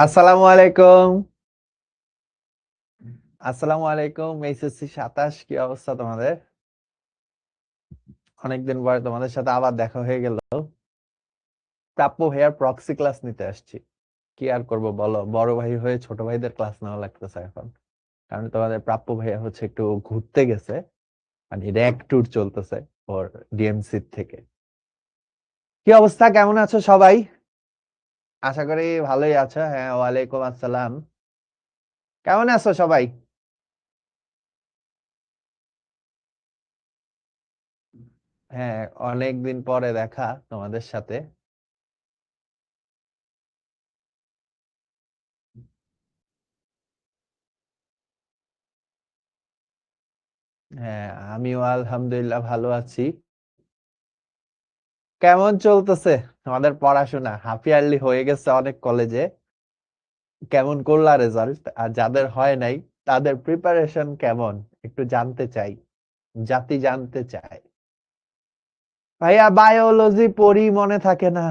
আসসালামু আলাইকুম। আসসালামু আলাইকুম। এইচএসসি 27 কি অবস্থা তোমাদের? অনেকদিন পরে তোমাদের সাথে আবার দেখা হয়ে গেল। প্রাপ্য ভাইয়ার প্রক্সি ক্লাস নিতে আসছি। কি আর করব বলো, বড় ভাই হয়ে ছোট ভাইদের ক্লাস নেওয়া লাগতেছে এখন। কারণ তোমাদের প্রাপ্য ভাইয়া হচ্ছে একটু ঘুরতে গেছে, মানে র্যাক ট্যুর চলতেছে ওর ডিএমসি থেকে। কি অবস্থা, কেমন আছো সবাই? আশা করি ভালোই আছো। হ্যাঁ, ওয়ালাইকুম আসসালাম। কেমন আছো সবাই? হ্যাঁ, অনেকদিন পরে দেখা তোমাদের সাথে। হ্যাঁ, আমিও আলহামদুলিল্লাহ ভালো আছি। কেমন চলতেছে আমাদের পড়াশোনা? হাফ ইয়ারলি হয়ে গেছে অনেক কলেজে। কেমন করলা রেজাল্ট? আর যাদের হয় নাই তাদের প্রিপারেশন কেমন একটু জানতে চাই, জাতি জানতে চায়। ভাইয়া বায়োলজি পড়ি, মনে থাকে না।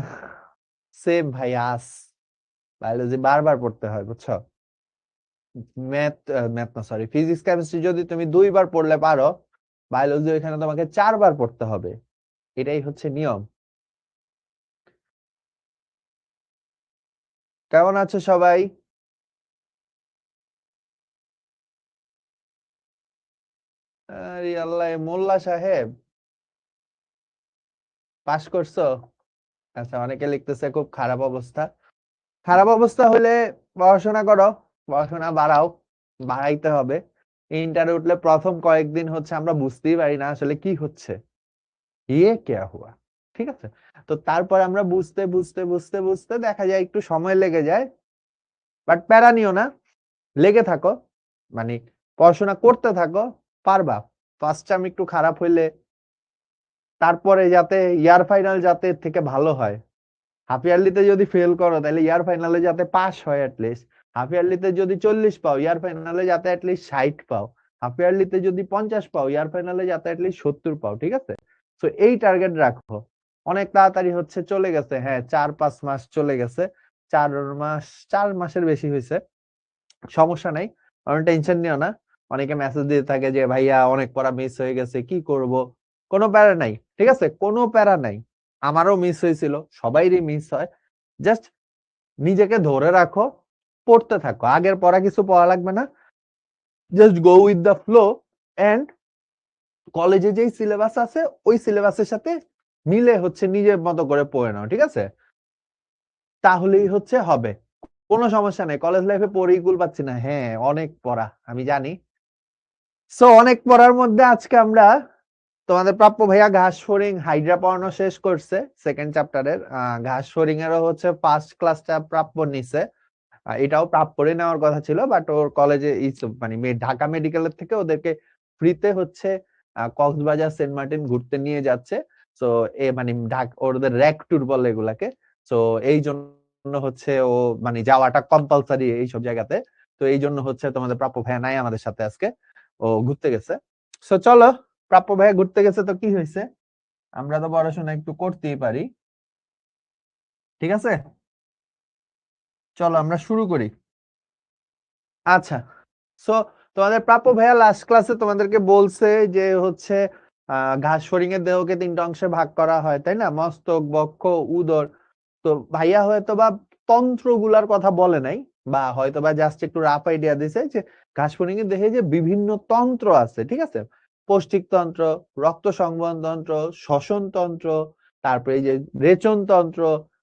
সেম ভাইয়াস, বায়োলজি বারবার পড়তে হয় বুঝছো। ম্যাথ, ম্যাথ না সরি, ফিজিক্স কেমিস্ট্রি যদি তুমি 2বার পড়লে পারো, বায়োলজি ওইখানে তোমাকে 4বার পড়তে হবে। এটাই হচ্ছে নিয়ম। কেমন আছো সবাই? আরে আল্লাহ, মোল্লা সাহেব পাস করছো? আচ্ছা, অনেকে লিখতেছে খুব খারাপ অবস্থা। খারাপ অবস্থা হলে পড়াশোনা করো, পড়াশোনা বাড়াও, বাড়াইতে হবে। ইন্টারে উঠলে প্রথম কয়েকদিন হচ্ছে আমরা বুঝতেই পারি না আসলে কি হচ্ছে, ইয়ে কে হুয়া। ঠিক আছে, তো তারপর আমরা বুঝতে বুঝতে বুঝতে বুঝতে দেখা যায় একটু সময় লেগে যায়। বাট প্যারা নিও না, লেগে থাকো, মানে পড়াশোনা করতে থাকো, পারবা। ফার্স্ট টাইম একটু খারাপ হইলে তারপরে যাতে ইয়ার ফাইনাল যাতে এর থেকে ভালো হয়। হাফ ইয়ারলিতে যদি ফেল করো তাহলে ইয়ার ফাইনালে যাতে পাস হয় অ্যাটলিস্ট। হাফ ইয়ারলিতে যদি 40 পাও, ইয়ার ফাইনালে যাতে অ্যাটলিস্ট 60 পাও। হাফ ইয়ারলিতে যদি 50 পাও, ইয়ার ফাইনালে যাতে অ্যাটলিস্ট 70 পাও। ঠিক আছে, তো এই টার্গেট রাখো। অনেক তাড়াতাড়ি হচ্ছে চলে গেছে, হ্যাঁ 4-5 মাস চলে গেছে। 4 মাস, 4 মাসের বেশি হয়েছে। সমস্যা নাই, কারণ টেনশন নিও না। অনেকে মেসেজ দিয়ে থাকে যে ভাইয়া অনেক পড়া মিস হয়ে গেছে, কি করব। কোনো প্যারা নাই, ঠিক আছে, কোনো প্যারা নাই। আমারও মিস হয়েছিল, সবাইরই মিস হয়। জাস্ট নিজেকে ধরে রাখো, পড়তে থাকো। আগের পড়া কিছু পড়া লাগবে না, just go with the flow. And কলেজে যেই সিলেবাস আছে ওই সিলেবাসের সাথে মিলে হচ্ছে নিজের মতো করে পড়ে নাও, ঠিক আছে? তাহলেই হচ্ছে হবে। কোনো সমস্যা নেই, কলেজ লাইফে পড়েই কুল পাচ্ছি না, হ্যাঁ অনেক পড়া আমি জানি। সো অনেক পড়ার মধ্যে আজকে আমরা তোমাদের প্রাপ্য ভাইয়া ঘাস ফড়িং হাইড্রা পড়ানো শেষ করছে সেকেন্ড চ্যাপ্টারের। ঘাস ফড়িং এরও হচ্ছে ফার্স্ট ক্লাসটা প্রাপ্য নিছে। এটাও প্রাপ্যরে নেওয়ার কথা ছিল, বাট ওর কলেজে মানে ঢাকা মেডিকেলের থেকে ওদেরকে ফ্রিতে হচ্ছে কক্সবাজার সেন্ট মার্টিন ঘুরতে নিয়ে যাচ্ছে। তো এ মানে ওদের র্যাক ট্যুর বলে এগুলাকে। তো এই জন্য হচ্ছে ও মানে যাওয়াটা কম্পালসারি এইসব জায়গাতে। তো এই জন্য হচ্ছে তোমাদের প্রাপ্য ভাইয়া নাই আমাদের সাথে আজকে, ও ঘুরতে গেছে। সো চলো, প্রাপ্য ভাইয়া ঘুরতে গেছে তো কি হয়েছে, আমরা তো পড়াশোনা একটু করতেই পারি। ঠিক আছে, চলো আমরা শুরু করি। আচ্ছা, সো তোমাদের প্রাপ্য ভাইয়া লাস্ট ক্লাসে তোমাদেরকে বলছে যে হচ্ছে ঘাস ফড়িং এর দেহকে 3টা অংশে ভাগ করা হয়, তাই না? মস্তক, বক্ষ, উদর। তো ভাইয়া হয়তো বা তন্ত্রগুলার কথা বলে নাই, বা হয়তো বা জাস্ট একটু রাফ আইডিয়া দিছে যে ঘাস ফড়িং এর দেহে যে বিভিন্ন তন্ত্র আছে, ঠিক আছে? পৌষ্টিক তন্ত্র, রক্ত সংবহন তন্ত্র, শ্বসন তন্ত্র, তারপরে এই যে রেচন তন্ত্র,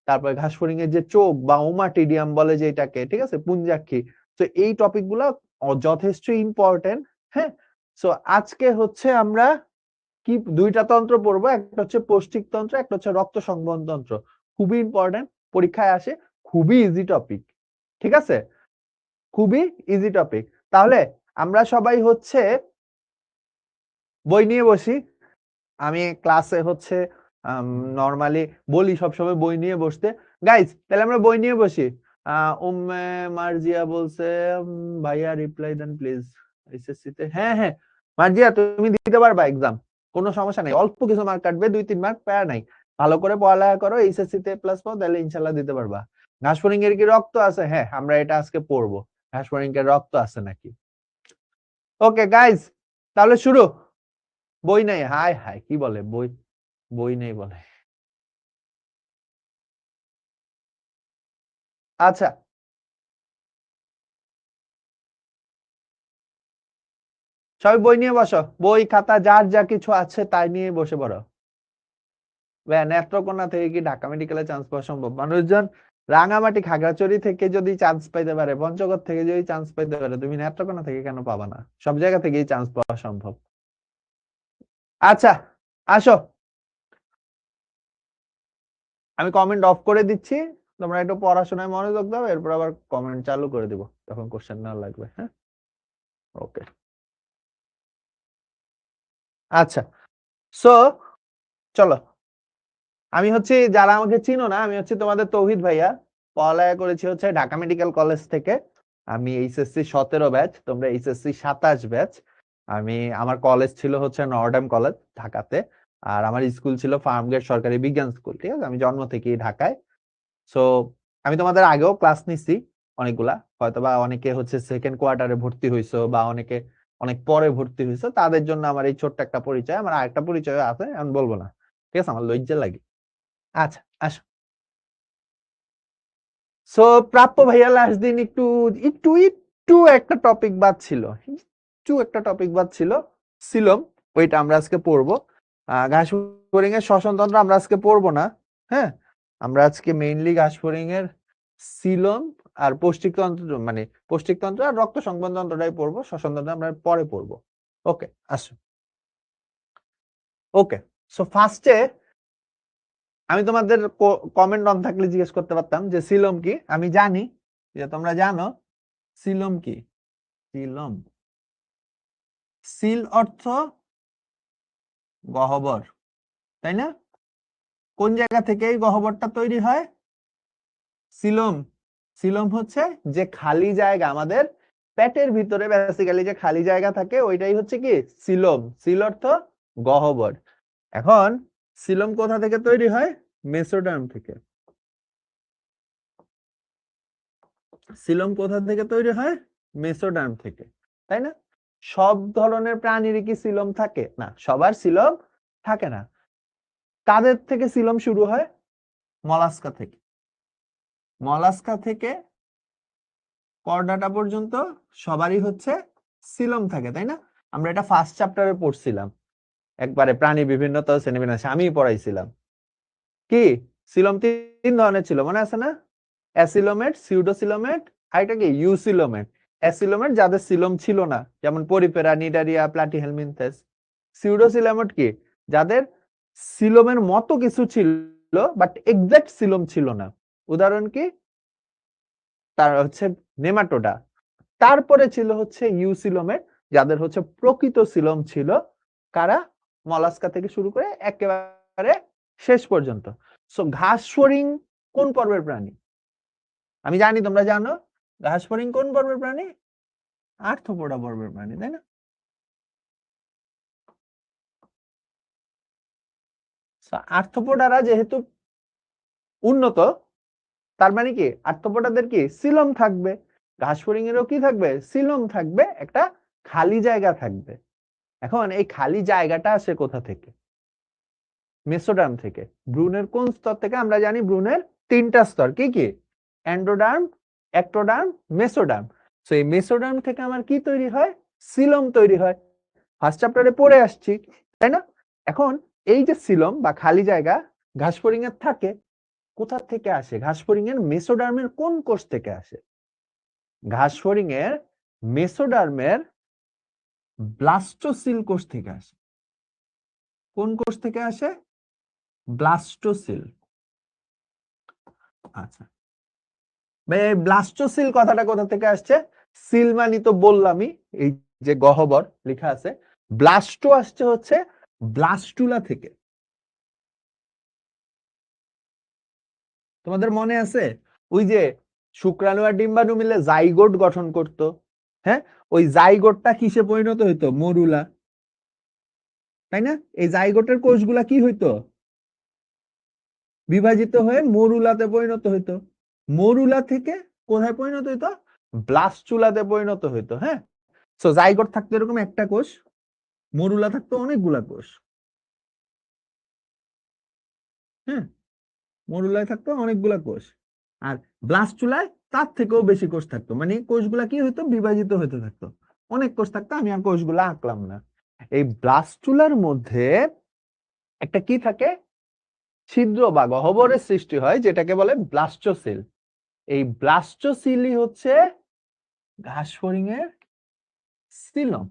তারপরে ঘাস ফড়িং এর যে চোখ বা ওমাটিডিয়াম বলে যেটাকে, ঠিক আছে, পুঞ্জাক্ষী। তো এই টপিক গুলা যথেষ্ট ইম্পর্টেন্ট। হ্যাঁ, সো আজকে হচ্ছে আমরা কি 2টা তন্ত্র পড়বো, একটা হচ্ছে পৌষ্টিক তন্ত্র, একটা হচ্ছে রক্ত সংবহন তন্ত্র। খুবই ইম্পর্টেন্ট, পরীক্ষায় আসে। খুবই ইজি টপিক, ঠিক আছে, খুবই ইজি টপিক। তাহলে আমরা সবাই হচ্ছে বই নিয়ে বসি। আমি ক্লাসে হচ্ছে নর্মালি বলি সবসময় বই নিয়ে বসতে। গাইজ তাহলে আমরা বই নিয়ে বসি। উম্মে মার্জিয়া বলছে, ভাইয়া রিপ্লাই দেন প্লিজ। এসএসসি তে, হ্যাঁ হ্যাঁ মার্জিয়া তুমি দিতে পারবা এক্সাম, কোনো সমস্যা নাই। অল্প কিছু মার্ক কাটবে, 2-3 মার্ক, প্যারা নাই। ভালো করে পড়ালেখা করো, এইচএসসি তে প্লাস পাও, তাহলে ইনশাল্লাহ দিতে পারবা। ঘাস ফড়িং এর কি রক্ত আছে? হ্যাঁ, আমরা এটা আজকে পড়বো, ঘাস ফড়িং এর রক্ত আছে নাকি। ওকে গাইজ, তাহলে শুরু। বই নেই, হাই হাই, কি বলে বই, বই নেই বলে। আচ্ছা, সবাই বই নিয়ে বসো, বই খাতা যার যা কিছু আছে তাই নিয়ে বসে পড়ো। নেত্রকোনা থেকে কি ঢাকা মেডিকেলে চান্স পাওয়া সম্ভব? মানুষজন রাঙামাটি খাগড়াছড়ি থেকে যদি চান্স পাইতে পারে, পঞ্চগড় থেকে যদি চান্স পাইতে পারে, তুমি নেত্রকোনা থেকে কেন পাবা না? সব জায়গা থেকেই চান্স পাওয়া সম্ভব। আচ্ছা, আসো, আমি কমেন্ট অফ করে দিচ্ছি, তোমরা একটু পড়াশোনায় মনোযোগ দাও, এরপর আবার কমেন্ট চালু করে দিব, তখন কোশ্চেন না লাগবে। হ্যাঁ, ওকে। আচ্ছা, সো চলো, আমি হচ্ছে, যারা আমাকে চিনো না, আমি হচ্ছে তোমাদের তৌহিদ ভাইয়া। পড়ালেখা করেছি হচ্ছে ঢাকা মেডিকেল কলেজ থেকে। আমি এইচএসসি 17 ব্যাচ, তোমরা এইচএসসি 27 ব্যাচ। আমার কলেজ ছিল হচ্ছে নর্ডাম কলেজ ঢাকাতে। আর আমার স্কুল ছিল ফার্মগেট সরকারি বিজ্ঞান স্কুল, ঠিক আছে। আমি জন্ম থেকেই ঢাকায়। সো আমি তোমাদের আগেও ক্লাস নিছি অনেকগুলা, হয়তোবা অনেকে হচ্ছে সেকেন্ড কোয়ার্টারে ভর্তি হইছো, বা অনেকে অনেক পরে ভর্তি হইছো, তাদের জন্য আমার এই ছোট্ট একটা পরিচয়। আমার আরেকটা পরিচয় আছে, আমি বলবো না, ঠিক আছে, আমার লজ্জা লাগে। আচ্ছা, আসো। সো প্রাপ্য ভাইয়া লাস্ট দিন একটু একটু একটু একটা টপিক বাদ ছিল, একটু একটা টপিক বাদ ছিল, সিলম। ওইটা আমরা আজকে পড়বো। ঘাস ফড়িং এর শ্বসনতন্ত্র আমরা আজকে পড়বো না। হ্যাঁ, আমরা আজকে মেইনলি ঘাস ফড়িং এর সিলম আর পৌষ্টিকতন্ত্র, মানে পৌষ্টিকতন্ত্র আর রক্ত সংবহনতন্ত্রটাই পড়বো, শ্বসনতন্ত্র আমরা পরে পড়বো। ওকে, আসো। ওকে, সো ফার্স্টে আমি তোমাদের কমেন্ট অন থাকলে জিজ্ঞেস করতে পারতাম যে সিলম কি। আমি জানি যে তোমরা জানো সিলম কি। সিলম, সিল অর্থ গহ্বর, তাই না? কোন জায়গা থেকে এই গহ্বরটা তৈরি হয়? সিলম, সিলম হচ্ছে যে খালি জায়গা আমাদের পেটের ভিতরে, বেসিক্যালি যে খালি জায়গা থাকে ওইটাই হচ্ছে কি সিলম। সিল অর্থ গহ্বর। এখন সিলম কোথা থেকে তৈরি হয়? মেসোডার্ম থেকে। সিলম কোথা থেকে তৈরি হয়? মেসোডার্ম থেকে, তাই না? সব ধরনের প্রাণীরই কি সিলম থাকে? না, সবার সিলম থাকে না। কাদের থেকে সিলম শুরু হয়? মলাস্কা থেকে। মলাস্কা থেকে করডাটা পর্যন্ত সবারই হচ্ছে সিলম থাকে, তাই না? আমরা এটা ফার্স্ট চ্যাপ্টারে পড়ছিলাম, একবারে প্রাণী বিভিন্নতা ও শ্রেণীবিন্যাস আমিই পড়াইছিলাম। কি সিলম তিন ধরনের ছিল, মনে আছে না? অ্যাসিলোমেট, সিউডোসিলোমেট, আর এটা কি ইউসিলোমেট। অ্যাসিলোমেট যাদের সিলম ছিল না, যেমন পরিপেরা, নিডারিয়া, প্লাটিহেলমিনথেস। সিউডোসিলোমেট কি? যাদের সিলোমের মতো কিছু ছিল বাট এক্সাক্ট সিলম ছিল না। উদাহরণ কি? তার হচ্ছে নেমাটোডা। তারপরে ছিল হচ্ছে ইউসিলোমেট, যাদের হচ্ছে প্রকৃত সিলম ছিল। কারা? মলাস্কা থেকে শুরু করে একেবারে শেষ পর্যন্ত। সো ঘাস ফড়িং কোন পর্বের প্রাণী? আমি জানি তোমরা জানো। ঘাস ফড়িং কোন পর্বের প্রাণী? আর্থ্রোপোডা পর্বের প্রাণী, তাই না? আর্থ্রোপোডারা যেহেতু উন্নত, তার মানে কি আর্থ্রোপোডাদের কি সিলম থাকবে। ঘাস ফড়িং এরও কি থাকবে? সিলম থাকবে, একটা খালি জায়গা থাকবে। এখন এই খালি জায়গাটা আসে কোথা থেকে? মেসোডার্ম থেকে। ভ্রূণের কোন স্তর থেকে? আমরা জানি ভ্রূণের তিনটা স্তর, কি কি? Endoderm, ectoderm, mesoderm. সো এই মেসোডার্ম থেকে আমার কি তৈরি হয়? সিলম তৈরি হয়। ফার্স্ট চ্যাপ্টারে পড়ে আসছি, তাই না? এখন এই যে সিলম বা খালি জায়গা ঘাস ফড়িং এর থাকে, কোথা থেকে আসে? ঘাস ফড়িং এর মেসোডার্মের কোন কোষ থেকে আসে? ঘাস ফড়িং এর মেসোডার্মের ব্লাস্টোসিল কোষ থেকে আসে। কোন কোষ থেকে আসে? ব্লাস্টোসিল। আচ্ছা, ব্লাস্টোসিল কথাটা কোথা থেকে আসছে? সিল মানি তো বললামই, এই যে গহ্বর লেখা আছে। ব্লাস্টো আসছে হচ্ছে ব্লাস্টুলা থেকে। তোমাদের মনে আছে ওই যে শুক্রাণু আর ডিম্বাণু মিলে জাইগোট গঠন করত? হ্যাঁ, ওই জাইগোটটা কিসে পরিণত হইতো? মরুলা, তাই না? এই জাইগোটের কোষগুলা কি হইতো? বিভাজিত হয়ে মরুলাতে পরিণত হইতো। মরুলা থেকে কোথায় পরিণত হইতো? ব্লাস্টুলাতে পরিণত হইতো। হ্যাঁ, সো জাইগোট থাকতো এরকম একটা কোষ, মরুলা থাকতো অনেকগুলা কোষ। হ্যাঁ, মরুলায় থাকতো অনেকগুলা কোষ, আর ব্লাস্টুলায় তার থেকেও বেশি কোষ থাকতো, মানে কোষগুলা কি হইতো? বিভাজিত হইতে থাকতো, অনেক কোষ থাকতো। আমি আর কোষগুলা আঁকলাম না। এই ব্লাস্টুলার মধ্যে একটা কি থাকে? ছিদ্র বা গহ্বরের সৃষ্টি হয়, যেটাকে বলে ব্লাস্টোসিল। এই ব্লাস্টোসিলই হচ্ছে ঘাসফড়িং এর সিলম।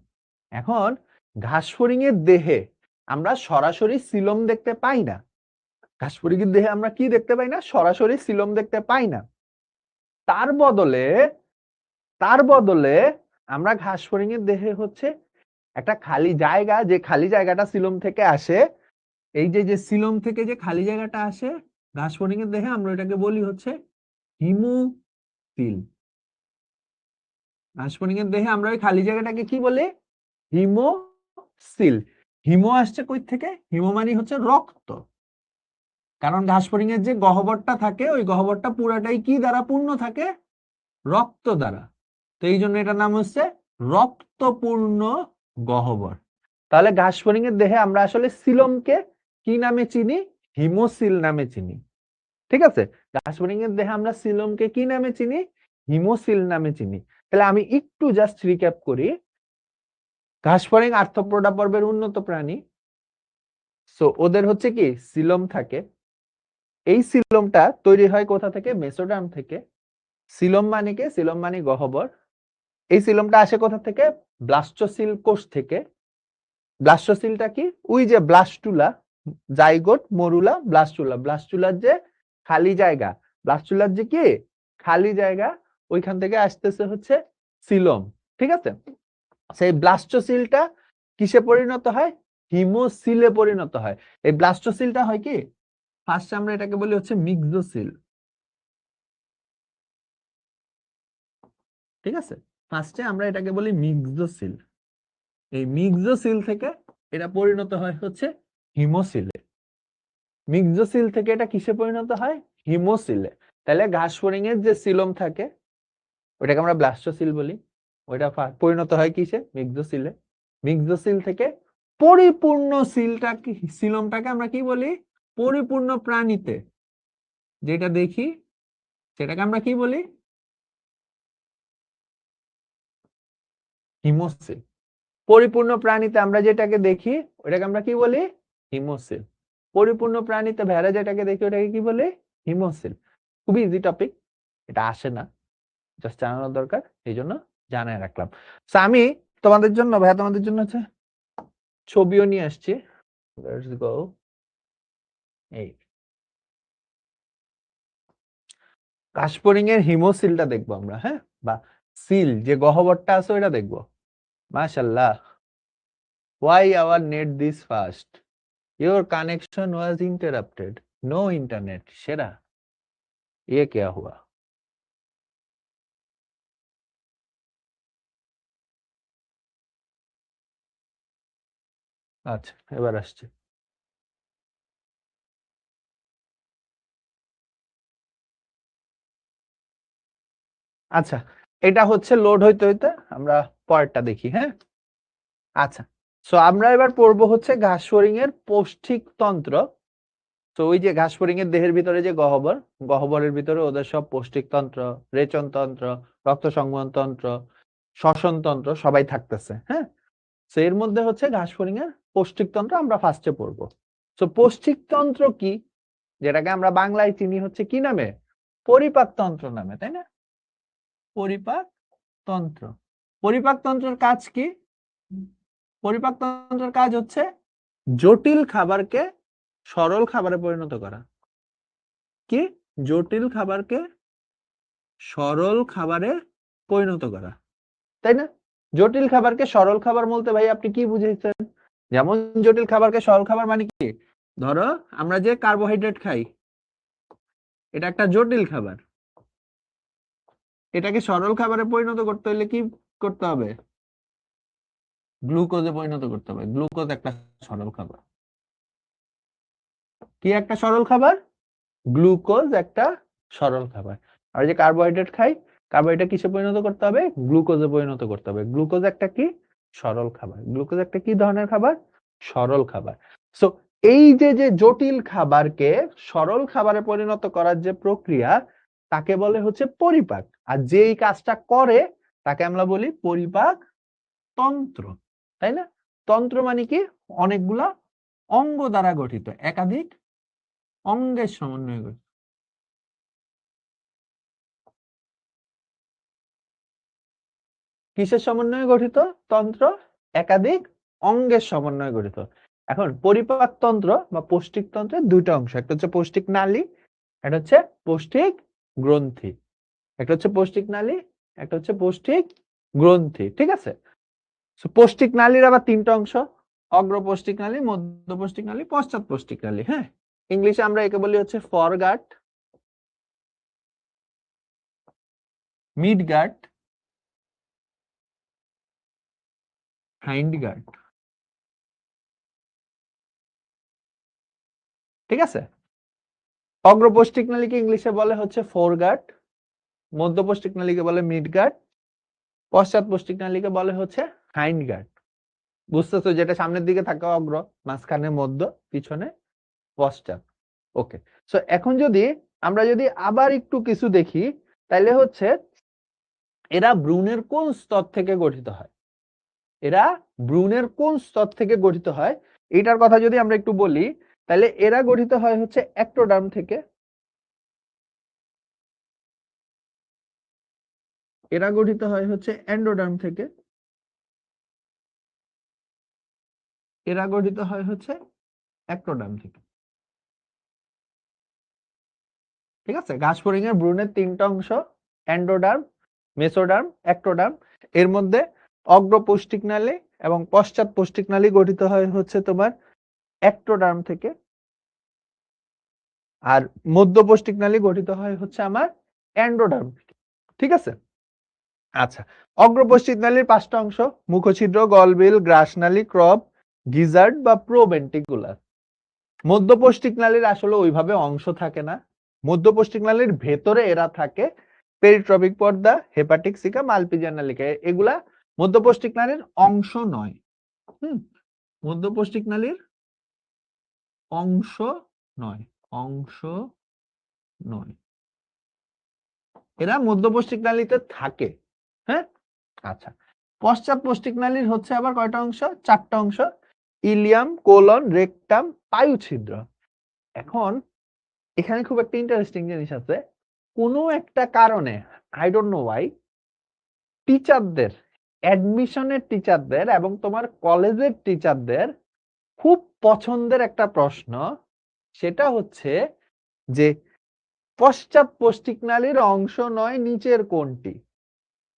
এখন ঘাসফড়িং এর দেহে আমরা সরাসরি সিলম দেখতে পাই না। ঘাসফড়িং এর দেহে আমরা কি দেখতে পাই না? সরাসরি সিলম দেখতে পাই না। তার বদলে আমরা ঘাসফড়িং এর দেহে হচ্ছে একটা খালি জায়গা, যে খালি জায়গাটা সিলম থেকে আসে। এই যে যে সিলম থেকে যে খালি জায়গাটা আসে ঘাসফড়িং এর দেহে, আমরা এটাকে বলি হচ্ছে হিমোসিল। ঘাসফড়িং এর দেহে আমরা ওই খালি জায়গাটাকে কি বলি? হিমোসিল। হিমো আসছে কই থেকে? হিমো মানে হচ্ছে রক্ত। কারণ ঘাসফড়িং এর যে গহ্বরটা থাকে, ওই গহ্বরটা পুরাটাই কি দ্বারা পূর্ণ থাকে? রক্ত দ্বারা। তো এই জন্য এটার নাম হচ্ছে রক্তপূর্ণ গহ্বর। তাহলে ঘাসফড়িং এর দেহে আমরা আসলে সিলমকে কি নামে চিনি? হিমোসিল নামে চিনি। ঠিক আছে, ঘাসফড়িং এর দেহে আমরা সিলমকে কি নামে চিনি? হিমোসিল নামে চিনি। তাহলে আমি একটু জাস্ট রিক্যাপ করি। ঘাসফড়িং আর্থ্রোপোডা পর্বের উন্নত প্রাণী। সো ওদের হচ্ছে কি সিলম থাকে। এই সিলমটা তৈরি হয় কোথা থেকে? মেসোডার্ম থেকে। সিলম মানে কি? সিলম মানে গহ্বর। এই সিলমটা আসে কোথা থেকে? ব্লাস্টোসিল কোষ থেকে। ব্লাস্টোসিলটা কি? ওই যে ব্লাস্টুলা, জাইগোট, মরুলা, ব্লাস্টুলা। ব্লাস্টুলার যে খালি জায়গা, ব্লাস্টুলার যে কি খালি জায়গা, ওইখান থেকে আসতেছে হচ্ছে সিলম। ঠিক আছে, সেই ব্লাস্টোসিলটা কিসে পরিণত হয়? হিমোসিলে পরিণত হয়। এই ব্লাস্টোসিলটা হয় কি? ফার্স্ট আমরা এটাকে বলি হচ্ছে মিক্সোসিল। ঠিক আছে, ফার্স্টে আমরা এটাকে বলি মিক্সোসিল। এই মিক্সোসিল থেকে এটা পরিণত হয় হচ্ছে হিমোসিলে। মিক্সোসিল থেকে এটা কিসে পরিণত হয়? হিমোসিলে। তাহলে ঘাসফড়িং এর যে সিলম থাকে, ওটাকে আমরা ব্লাস্টোসিল বলি, ওইটা পরিণত হয় কিসে? মিক্সোসিলে। মিক্সোসিল থেকে পরিপূর্ণ সিলটাকে, সিলমটাকে আমরা কি বলি? পরিপূর্ণ প্রাণীতে যেটা দেখি সেটাকে আমরা কি বলি? হিমোসিল। পরিপূর্ণ প্রাণীতে আমরা যেটাকে দেখি ওটাকে আমরা কি বলি? হিমোসিল। পরিপূর্ণ প্রাণীতে ভেড়া যেটাকে দেখি ওটাকে কি বলে? হিমোসিল। খুবই ইজি টপিক, এটা আসে না, জাস্ট জানানোর দরকার, এই জন্য জানাই রাখলাম। তো আমি তোমাদের জন্য ভাইয়া, তোমাদের জন্য হচ্ছে ছবিও নিয়ে আসছি। Let's go. এই ঘাসফড়িং এর হিমোসিলটা দেখবো আমরা, হ্যাঁ, বা সিল যে গহ্বরটা আছে ওটা দেখবো। মাশাআল্লাহ, why our net this fast? Your connection was interrupted. No internet. সেরা, ये क्या हुआ? আচ্ছা, এবার আসছে। আচ্ছা, এটা হচ্ছে লোড হইতে হইতে আমরা পরেরটা দেখি। হ্যাঁ, আচ্ছা, সো আমরা এবার পড়বো হচ্ছে ঘাসফড়িং এর পৌষ্টিক তন্ত্র। তো ওই যে ঘাসফড়িং এর দেহের ভিতরে যে গহ্বর, গহ্বরের ভিতরে ওদের সব পৌষ্টিক তন্ত্র, রেচন তন্ত্র, রক্ত সংবহন তন্ত্র, শ্বসন তন্ত্র সবাই থাকতেছে। হ্যাঁ, তো এর মধ্যে হচ্ছে ঘাসফড়িং এর পৌষ্টিক তন্ত্র আমরা ফার্স্টে পড়বো। তো পৌষ্টিক তন্ত্র কি? যেটাকে আমরা বাংলায় চিনি হচ্ছে কি নামে? পরিপাক তন্ত্র নামে, তাই না? পরিপাক তন্ত্র। পরিপাক তন্ত্রের কাজ কি? পরিপাক তন্ত্রের কাজ হচ্ছে জটিল খাবারকে সরল খাবারে পরিণত করা। কি? জটিল খাবারকে সরল খাবারে পরিণত করা, তাই না? জটিল খাবারকে সরল খাবার বলতে ভাই আপনি কি বুঝেছেন? যেমন জটিল খাবারকে সরল খাবার মানে কি? ধরো আমরা যে কার্বোহাইড্রেট খাই, এটা একটা জটিল খাবার। এটাকে সরল খাবারে পরিণত করতে হলে কি করতে হবে? গ্লুকোজে পরিণত করতে হবে। গ্লুকোজ একটা সরল খাবার। কি একটা সরল খাবার? গ্লুকোজ একটা সরল খাবার। আর যে কার্বোহাইড্রেট খাই, কার্বোহাইড্রেট কিসে পরিণত করতে হবে? গ্লুকোজে পরিণত করতে হবে। গ্লুকোজ একটা কি? সরল খাবার। গ্লুকোজ একটা কি ধরনের খাবার? সরল খাবার। সো এই যে যে জটিল খাবারকে সরল খাবারে পরিণত করার যে প্রক্রিয়া, তাকে বলে হচ্ছে পরিপাক। আর যে এই কাজটা করে তাকে আমরা বলি পরিপাক তন্ত্র, তাই না? তন্ত্র মানে কি? অনেকগুলা অঙ্গ দ্বারা গঠিত, একাধিক অঙ্গের সমন্বয়ে গঠিত। কিসের সমন্বয়ে গঠিত? তন্ত্র একাধিক অঙ্গের সমন্বয়ে গঠিত। এখন পরিপাক তন্ত্র বা পৌষ্টিক তন্ত্রের দুইটা অংশ, একটা হচ্ছে পৌষ্টিক নালী, একটা হচ্ছে পৌষ্টিক গ্রন্থি। একটা হচ্ছে পৌষ্টিক নালী, একটা হচ্ছে পৌষ্টিক গ্রন্থি, ঠিক আছে? পৌষ্টিক নালীর আবার তিনটা অংশ, অগ্র পৌষ্টিক নালী, মধ্য পৌষ্টিক নালী, পশ্চাৎ পৌষ্টিক নালী। হ্যাঁ, ইংলিশে আমরা একে বলি হচ্ছে ফরগাট, মিডগাট, হাইন্ডগাট, ঠিক আছে? অগ্র পৌষ্টিক নালীকে ইংলিশে বলে হচ্ছে ফোরগাট, মধ্য পৌষ্টিক নালীকে বলে মিডগাট, পশ্চাৎ পৌষ্টিক নালীকে বলে হচ্ছে হাইন্ডগাট। বুঝতেছো? যেটা সামনের দিকে থাকে অগ্র, মাঝখানে মধ্য, পিছনে পশ্চাৎ। ওকে, সো এখন যদি আমরা যদি আবার একটু কিছু দেখি, তাহলে হচ্ছে এরা ভ্রূণের কোন স্তর থেকে গঠিত হয়? এরা ভ্রূণের কোন স্তর থেকে গঠিত হয় এটার কথা যদি আমরা একটু বলি, তাহলে এরা গঠিত হয় হচ্ছে অ্যাক্টোডার্ম থেকে। এরা গঠিত হয় হচ্ছে এন্ডোডার্ম থেকে। এরা গঠিত হয় হচ্ছে অ্যাক্টোডার্ম থেকে, ঠিক আছে? ঘাসফড়িং এর ভ্রূণের তিনটা অংশ, এন্ডোডার্ম, মেসোডার্ম, অ্যাক্টোডার্ম। এর মধ্যে অগ্র পৌষ্টিক নালী এবং পশ্চাৎ পৌষ্টিক নালী গঠিত হয় হচ্ছে তোমার অ্যাক্টোডার্ম থেকে, আর মধ্য পৌষ্টিক নালী গঠিত হয় হচ্ছে আমার এন্ডোডার্ম থেকে, ঠিক আছে? আচ্ছা, অগ্র পৌষ্টিক নালীর পাঁচটা অংশ, মুখছিদ্র, গলবিল, গ্রাসনালী, ক্রব, গিজার্ড বা প্রোভেন্ট্রিকুলার। মধ্য পৌষ্টিক নালীর আসলে ওইভাবে অংশ থাকে না। মধ্য পৌষ্টিক নালীর ভেতরে এরা থাকে, পেরিট্রপিক পর্দা, হেপাটিক সিকা, মালপিজিয়ান নালিকা, এগুলা মধ্য পৌষ্টিক নালীর অংশ নয়। মধ্য পৌষ্টিক নালীর অংশ নয়, অংশ নয়, এরা মধ্য পৌষ্টিক নালীতে থাকে। হ্যাঁ, আচ্ছা, পশ্চাৎ পৌষ্টিক নালীর হচ্ছে আবার কয়টা অংশ? চারটা অংশ, ইলিয়াম, কোলন, রেকটাম, পায়ুছিদ্র। এখন এখানে খুব একটা ইন্টারেস্টিং জিনিস আছে। কোনো একটা কারণে, আই ডোন্ট নো ওয়াই, টিচারদের, অ্যাডমিশনের টিচারদের এবং তোমার কলেজের টিচারদের খুব পছন্দের একটা প্রশ্ন, সেটা হচ্ছে যে পশ্চাৎ পৌষ্টিক নালীর অংশ নয় নিচের কোনটি?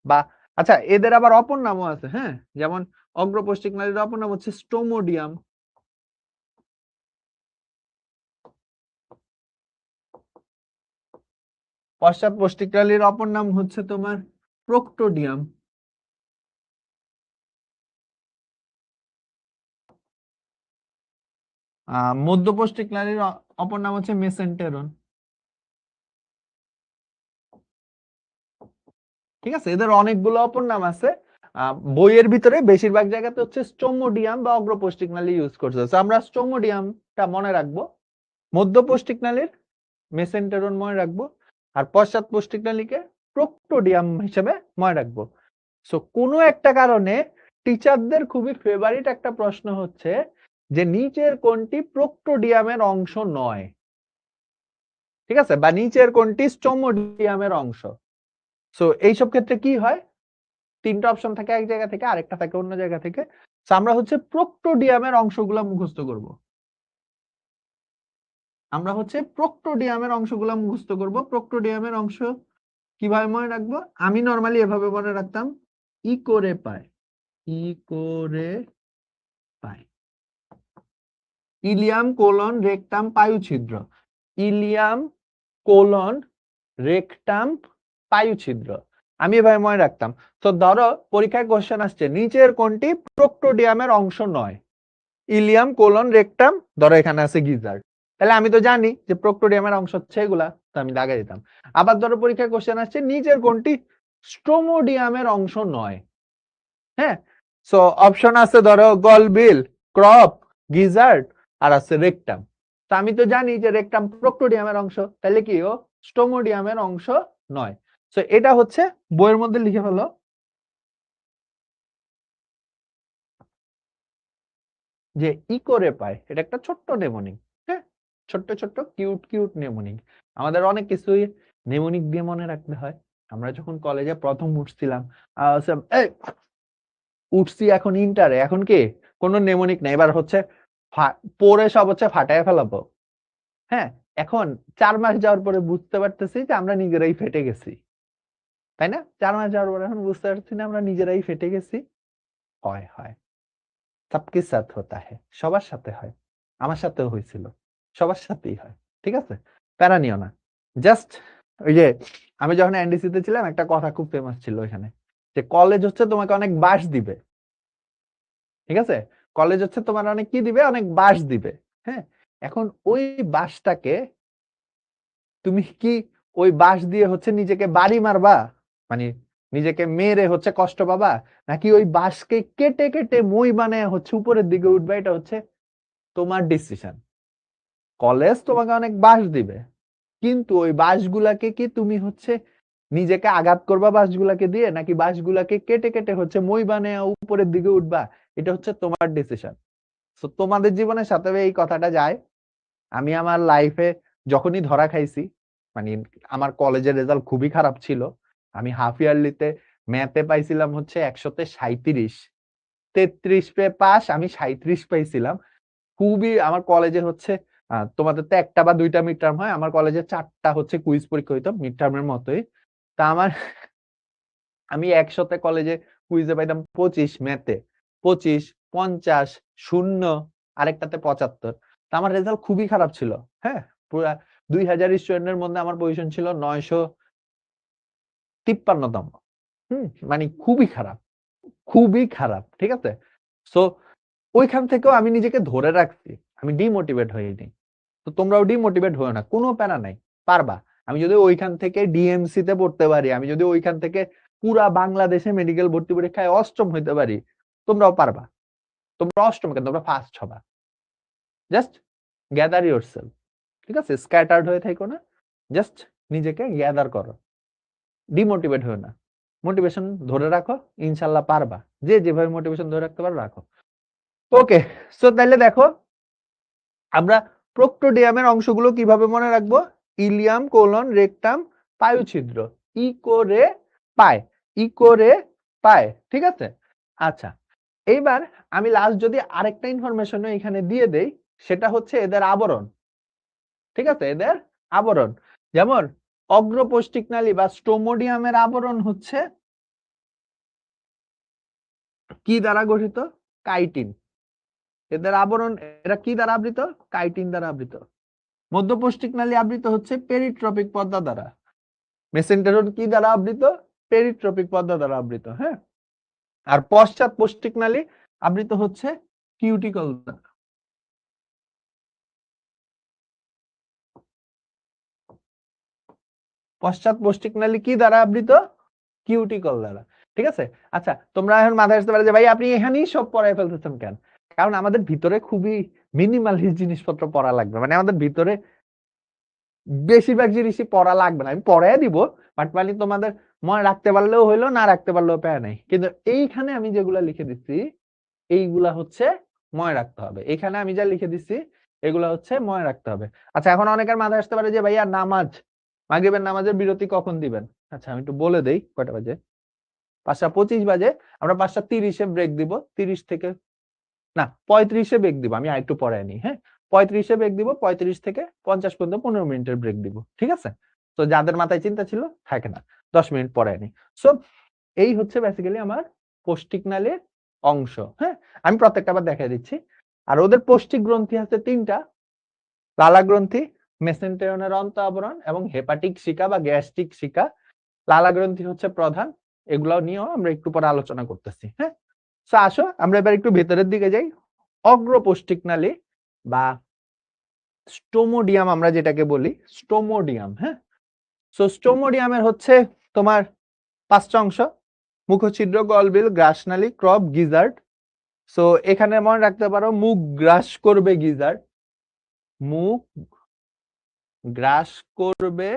বা আচ্ছা, এদের আবার অপর নামও আছে। হ্যাঁ, যেমন অগ্র পৌষ্টিক নালীর অপর নাম হচ্ছে স্টোমোডিয়াম, পশ্চাৎ পৌষ্টিক নালীর অপর নাম হচ্ছে তোমার প্রোক্টোডিয়াম, মধ্য পৌষ্টিক নালীর অপর নাম হচ্ছে মেসেন্টেরন, ঠিক আছে? এদের অনেকগুলো অপর নাম আছে। বইয়ের ভিতরে বেশিরভাগ জায়গাতে হচ্ছে স্টোমোডিয়াম বা অগ্র পৌষ্টিক নালী ইউজ করছে। আমরা স্টোমোডিয়ামটা মনে রাখবো, মধ্য পৌষ্টিক নালীর মেসেন্টেরন মনে রাখবো, আর পশ্চাৎ পৌষ্টিক নালীকে প্রোক্টোডিয়াম হিসেবে মনে রাখবো। সো কোনো একটা কারণে টিচারদের খুবই ফেভারিট একটা প্রশ্ন হচ্ছে যে নিচের কোনটি প্রোক্টোডিয়ামের অংশ নয়, ঠিক আছে? বা নিচের কোনটি স্টোমোডিয়ামের অংশ। সো এইসব ক্ষেত্রে কি হয়? তিনটা অপশন থাকে এক জায়গা থেকে, আরেকটা থাকে অন্য জায়গা থেকে। সো আমরা হচ্ছে প্রোক্টোডিয়ামের অংশগুলো মুখস্থ করব। আমরা হচ্ছে প্রোক্টোডিয়ামের অংশগুলো মুখস্থ করব। প্রোক্টোডিয়ামের অংশ কিভাবে মনে রাখবো? আমি নরমালি এভাবে মনে রাখতাম, ই করে পায়, ই করে পায়, ইলিয়াম, কোলন, রেকটাম, পায়ুছিদ্র। ইলিয়াম, কোলন, রেকটাম, পায়ুছিদ্র, আমি এভাবে মনে রাখতাম। তো ধরো পরীক্ষায় কোশ্চেন আসছে নিচের কোনটি প্রোক্টোডিয়ামের অংশ নয়? ইলিয়াম, কোলন, রেকটাম, ধরো এখানে আছে গিজার্ড। তাহলে আমি তো জানি যে প্রক্টোডিয়ামের অংশ হচ্ছে এগুলা, তো আমি লাগাই দিতাম। আবার ধরো পরীক্ষায় কোশ্চেন আসছে নিচের কোনটি স্ট্রোমোডিয়ামের অংশ নয়। হ্যাঁ, সো অপশন আছে ধরো গলবিল, ক্রপ, গিজার্ড আর আছে রেকটাম। তো আমি তো জানি যে রেকটাম প্রক্টোডিয়ামের অংশ, তাহলে কি ও স্টোমোডিয়ামের অংশ নয়। সো এটা হচ্ছে বইয়ের মধ্যে লিখে ফেলো যে ইকোরে পায়, এটা একটা ছোট্ট নেমোনিক। হ্যাঁ, ছোট্ট ছোট্ট কিউট কিউট নেমোনিক। আমাদের অনেক কিছুই নেমোনিক দিয়ে মনে রাখতে হয়। আমরা যখন কলেজে প্রথম উঠছিলাম, উঠছি এখন ইন্টারে, এখন কি কোনো নেমোনিক নাই, এবার হচ্ছে পড়ে সব হচ্ছে ফাটায় ফেলাবো। হ্যাঁ, এখন 4 মাস যাওয়ার পরে বুঝতে পারতেছি যে আমরা নিজেরাই ফেটে গেছি, তাই না? 4 মাস যাওয়ার পরে এখন বুঝতে পারছি না আমরা নিজেরাই ফেটে গেছি। হয় হয়, সবকে সাথ হতা হ্যায়, সবার সাথে হয়, আমার সাথেও হয়েছিল, সবার সাথেই হয়। ঠিক আছে, প্যারা নিও না। জাস্ট ওই যে আমি যখন এনডিসি তে ছিলাম একটা কথা খুব ফেমাস ছিল ওইখানে, যে কলেজ হচ্ছে তোমাকে অনেক বাস দিবে। ঠিক আছে, কলেজ হচ্ছে তোমার অনেক কি দিবে, অনেক বাস দিবে। হ্যাঁ, এখন ওই বাসটাকে তুমি কি ওই বাস দিয়ে হচ্ছে নিজেকে বাড়ি মারবা, মানে নিজেকে মেরে হচ্ছে কষ্ট পাবা, নাকি ওই বাসকে কেটে কেটে মই বানায় হচ্ছে উপরের দিকে উঠবে, এটা হচ্ছে তোমার ডিসিশন। কলেজ তোমাকে অনেক বাস দিবে, কিন্তু ওই বাসগুলাকে কি তুমি হচ্ছে নিজেকে আঘাত করবা বাসগুলাকে দিয়ে, নাকি বাসগুলাকে কেটে কেটে হচ্ছে মই বানায় উপরের দিকে উঠবা, এটা হচ্ছে তোমার ডিসিশন। তো তোমাদের জীবনের সাথে এই কথাটা যায়। আমি আমার লাইফে যখনই ধরা খাইছি, মানে আমার কলেজের রেজাল্ট খুবই খারাপ ছিল, আমি হাফ ইয়ারলিতে ম্যাথে পাইছিলাম হচ্ছে 100তে 37, 33 পেয়ে পাস, আমি 37 পাইছিলাম। খুবই আমার কলেজে হচ্ছে তোমাদের তো একটা বা দুইটা মিড টার্ম হয়, আমার কলেজে 4টা হচ্ছে কুইজ পরীক্ষা হইতো মিড টার্মের মতোই। তা আমার আমি 100তে কলেজে কুইজে পাইতাম 25, ম্যাথে 25, 50, 0, আরেকটাতে 75। তা আমার রেজাল্ট খুবই খারাপ ছিল। হ্যাঁ, পুরা 2000 স্টুডেন্টের মধ্যে আমার পজিশন ছিল 953তম। মানে খুবই খারাপ, খুবই খারাপ। ঠিক আছে, সো ওইখান থেকেও আমি নিজেকে ধরে রাখছি, আমি ডিমোটিভেট হইনি। তো তোমরাও ডিমোটিভেট হও না, কোনো প্যারা নাই, পারবা। আমি যদি ওইখান থেকে ডিএমসি তে পড়তে পারি, আমি যদি ওইখান থেকে পুরা বাংলাদেশে মেডিকেল ভর্তি পরীক্ষায় অষ্টম হইতে পারি, তোমরাও পারবা। তোমরা অষ্টম কেন, তোমরা ফার্স্ট হবা। Just gather yourself. ঠিক আছে, স্ক্যাটার্ড হয়ে থাকো না, জাস্ট নিজেকে গ্যাদার করো, ডিমোটিভেট হও না, মোটিভেশন ধরে রাখো, ইনশাল্লাহ পারবা। যে যেভাবে মোটিভেশন ধরে রাখতে পারো রাখো। ওকে, সো তাহলে দেখো আমরা প্রক্টোডিয়ামের অংশগুলো কিভাবে মনে রাখবো। ইলিয়াম, কোলন, রেকটাম, পায়ুছিদ্র। ইকোরে পায়, ইকোরে পায়। ঠিক আছে, আচ্ছা এইবার আমি লাস্ট যদি আরেকটা ইনফরমেশন এখানে দিয়ে দেই, সেটা হচ্ছে এদের আবরণ। ঠিক আছে, এদের আবরণ যেমন অগ্রপৌষ্টিকনালী বা স্টোমোডিয়ামের আবরণ হচ্ছে কি দ্বারা গঠিত, কাইটিন। এদের আবরণ, এরা কি দ্বারা আবৃত, কাইটিন দ্বারা আবৃত। মধ্যপৌষ্টিকনালী আবৃত হচ্ছে পেরিট্রপিক পর্দা দ্বারা। মেসেন্টেরন কি দ্বারা আবৃত, পেরিট্রপিক পর্দা দ্বারা আবৃত। হ্যাঁ, আর পশ্চাৎ পৌষ্টিকনালী আবৃত হচ্ছে কিউটিকল দ্বারা। পশ্চাৎ পৌষ্টিকনালী কি দ্বারা আবৃত, কিউটিকল দ্বারা। ঠিক আছে, আচ্ছা তোমরা এখন মাথায় আসতে পারে যে ভাই আপনি এখানেই সব পড়ায় ফেলতেছেন কেন? কারণ আমাদের ভিতরে খুবই মিনিমালিস্ট জিনিসপত্র পড়া লাগবে, মানে আমাদের ভিতরে বেশিরভাগ জিনিসই পড়া লাগবে না, আমি পড়াই দিব, বাট মানে তোমাদের মনে রাখতে পারলেও হইলো, না রাখতে পারলেও প্যারা নাই। কিন্তু এইখানে আমি যেগুলা লিখে দিচ্ছি এইগুলা হচ্ছে মনে রাখতে হবে। এখানে আমি যা লিখে দিচ্ছি এগুলা হচ্ছে মনে রাখতে হবে। আচ্ছা এখন অনেকের মাথায় আসতে পারে যে ভাইয়া নামাজ, মাগরিবের নামাজের বিরতি কখন দিবেন? আচ্ছা আমি একটু বলে দেই কয়টা বাজে। 5:25 বাজে, আমরা 5:30-এ ব্রেক দিব, 30 থেকে না 35-এ ব্রেক দিব, আমি আরেকটু পরে নিই। হ্যাঁ, 35-এ ব্রেক দিব, 35 থেকে 50 পর্যন্ত 15 মিনিটের ব্রেক দিব। ঠিক আছে, তো যাদের মাথায় চিন্তা ছিল থাকে না, 10 মিনিট পরে নিই। সো এই হচ্ছে বেসিক্যালি আমার পৌষ্টিক নালীর অংশ। হ্যাঁ, আমি প্রত্যেকটা আবার দেখাই দিচ্ছি। আর ওদের পৌষ্টিক গ্রন্থি আছে 3টা, লালা গ্রন্থি, মেসেন্টেরনের অন্ত আবরণ এবং হেপাটিক শিকা বা গ্যাস্ট্রিক শিকা। লালা গ্রন্থি হচ্ছে প্রধান, এগুলাও নিয়েও আমরা একটু পরে আলোচনা করতেছি। হ্যাঁ, তো আসো আমরা এবার একটু ভেতরের দিকে যাই। অগ্রপৌষ্টিক নালী বা স্টোমোডিয়াম আমরা যেটাকে বলি, স্টোমোডিয়াম। হ্যাঁ, সো স্টোমোডিয়ামের হচ্ছে তোমার 5টা অংশ: মুখছিদ্র, গলবিল, গ্রাসনালী, ক্রপ, গিজার্ড। সো এখানে মনে রাখতে পারো মুখ গ্রাস করবে গিজার্ড, মুখ গ্রাস করবে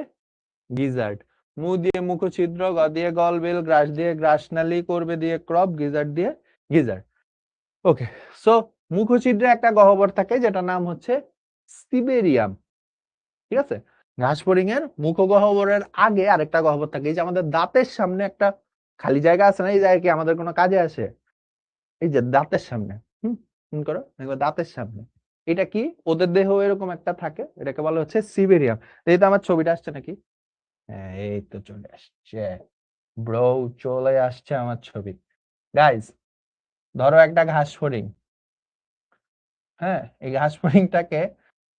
গিজার্ড, মু দিয়ে মুখছিদ্র, গ দিয়ে গলবিল, গ্রাস দিয়ে গ্রাসনালী, করবে দিয়ে ক্রপ, গিজার্ড দিয়ে গিজার্ড। ওকে, সো মুখছিদ্রে একটা গহ্বর থাকে যেটা নাম হচ্ছে সিবেরিয়াম। ঠিক আছে, ঘাস ফড়িং এর মুখগহ্বরের আগে আরেকটা গহ্বর থাকে, এই যে আমাদের দাঁতের সামনে একটা খালি জায়গা আছে না, এই জায়গা কি আমাদের কোনো কাজে আসে? এই যে দাঁতের সামনে, করো দেখবে দাঁতের সামনে এটা কি, ওদের দেহ এরকম একটা থাকে, এটাকে বলা হচ্ছে সিবেরিয়াম। এই তো আমার ছবিটা আসছে নাকি? হ্যাঁ, এই তো চলে আসছে ব্রো, চলে আসছে আমার ছবি। গাইজ, ধরো একটা ঘাস ফড়িং। হ্যাঁ, এই ঘাস ফড়িংটাকে,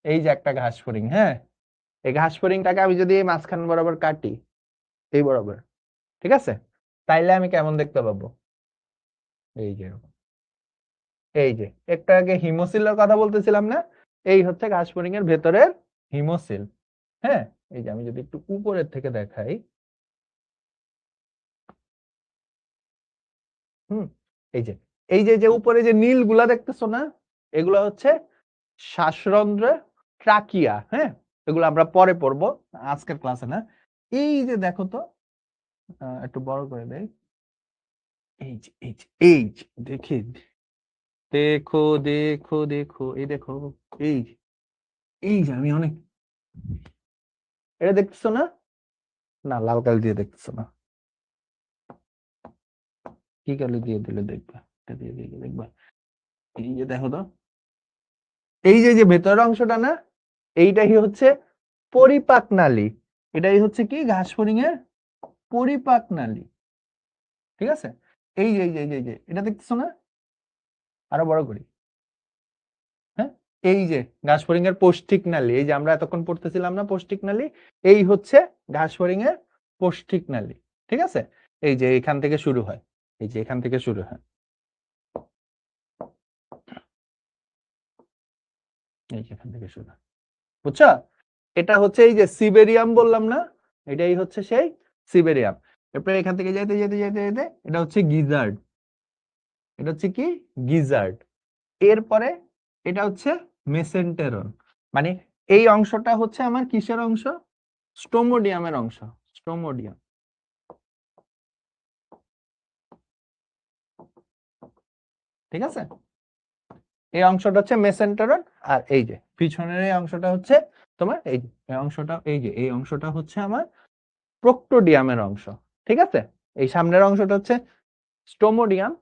এই যে একটা ঘাস ফড়িং, হ্যাঁ, এই ঘাস ফড়িংটাকে আমি যদি এই মাঝখান বরাবর কাটি, এই বরাবর, ঠিক আছে, তাইলে আমি কেমন দেখতে পাবো? এই যে এই যে একটু আগে হিমোসিলের কথা বলতেছিলাম না, এই হচ্ছে ঘাস ফড়িং এর ভেতরের হিমোসিল। হ্যাঁ, এই যে আমি যদি একটু উপরের থেকে দেখাই, হুম, এই যে যে উপরে যে নীল গুলা দেখতেছো না, এগুলা হচ্ছে শ্বাসরন্ধ্রে ট্রাকিয়া। হ্যাঁ, এগুলো আমরা পরে পড়বো, আজকের ক্লাসে না। এই যে দেখো তো, একটু বড় করে দেই, এই যে এই যে দেখি, দেখো দেখো দেখো, এই দেখো, এই যে আমি অনেক, এটা দেখতেছো না? না, লাল কালি দিয়ে দেখতেছো না, কি কালি দিয়ে দিলে দেখবা, এটা দিয়ে দিলে দেখবা। এই যে দেখো তো, এই যে ভেতরের অংশটা না, এইটাই হচ্ছে পরিপাক নালী। এটাই হচ্ছে কি, ঘাস ফড়িং এর পরিপাক নালী। ঠিক আছে, এই যে এটা দেখতেছো না? আরো বড় করি, হ্যাঁ, এই যে ঘাস ফড়িং এর পৌষ্টিক নালী, এই যে আমরা এতক্ষণ পড়তেছিলাম না পৌষ্টিক নালী, এই হচ্ছে ঘাস ফড়িং এর পৌষ্টিক নালী। ঠিক আছে, এই যে এখান থেকে শুরু হয়, এই যে এখান থেকে শুরু হয়, এই যে এখান থেকে শুরু হয়, বুঝছো? এটা হচ্ছে এই যে সিবেরিয়াম বললাম না, এটাই হচ্ছে সেই সিবেরিয়াম। এরপরে এখান থেকে যেতে যেতে যেতে যেতে এটা হচ্ছে গিজার্ড, এটা হচ্ছে কি, গিজার্ড। এরপরে এটা হচ্ছে মেসেন্টেরন। মানে এই অংশটা হচ্ছে আমার কিসের অংশ? স্টোমোডিয়ামের অংশ, স্টোমোডিয়াম। ঠিক আছে, এই অংশটা হচ্ছে মেসেন্টেরন। আর এই যে পিছনের এই অংশটা হচ্ছে তোমার, এই যে এই অংশটা, এই যে এই অংশটা হচ্ছে আমার প্রোক্টোডিয়ামের অংশ। ঠিক আছে, এই সামনের অংশটা হচ্ছে স্টোমোডিয়াম।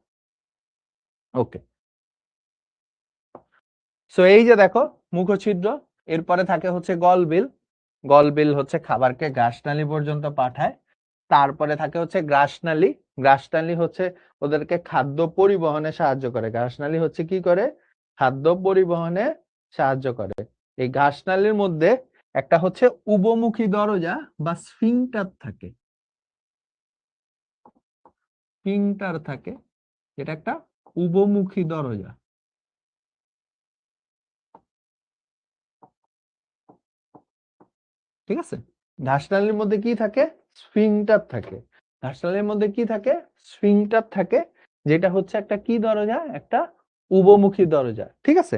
ওকে, সো এই যে দেখো মুখছিদ্র, এরপরে থাকে হচ্ছে গলবিল। গলবিল হচ্ছে খাবারকে গ্রাসনালী পর্যন্ত পাঠায়। তারপরে থাকে হচ্ছে গ্রাসনালী। গ্রাসনালী হচ্ছে ওদেরকে খাদ্য পরিবহনে সাহায্য করে। গ্রাসনালী হচ্ছে কি করে? খাদ্য পরিবহনে সাহায্য করে। এই গ্রাসনালীর মধ্যে একটা হচ্ছে উভমুখী দরজা বা স্ফিংটার থাকে, স্ফিংটার থাকে, যেটা একটা উভমুখী দরজা। ঠিক আছে, ঘাসনালীর মধ্যে কি থাকে? স্ফিংটার থাকে। ঘাসনালীর মধ্যে কি থাকে? স্ফিংটার থাকে, যেটা হচ্ছে একটা কি দরজা? একটা উভমুখী দরজা। ঠিক আছে,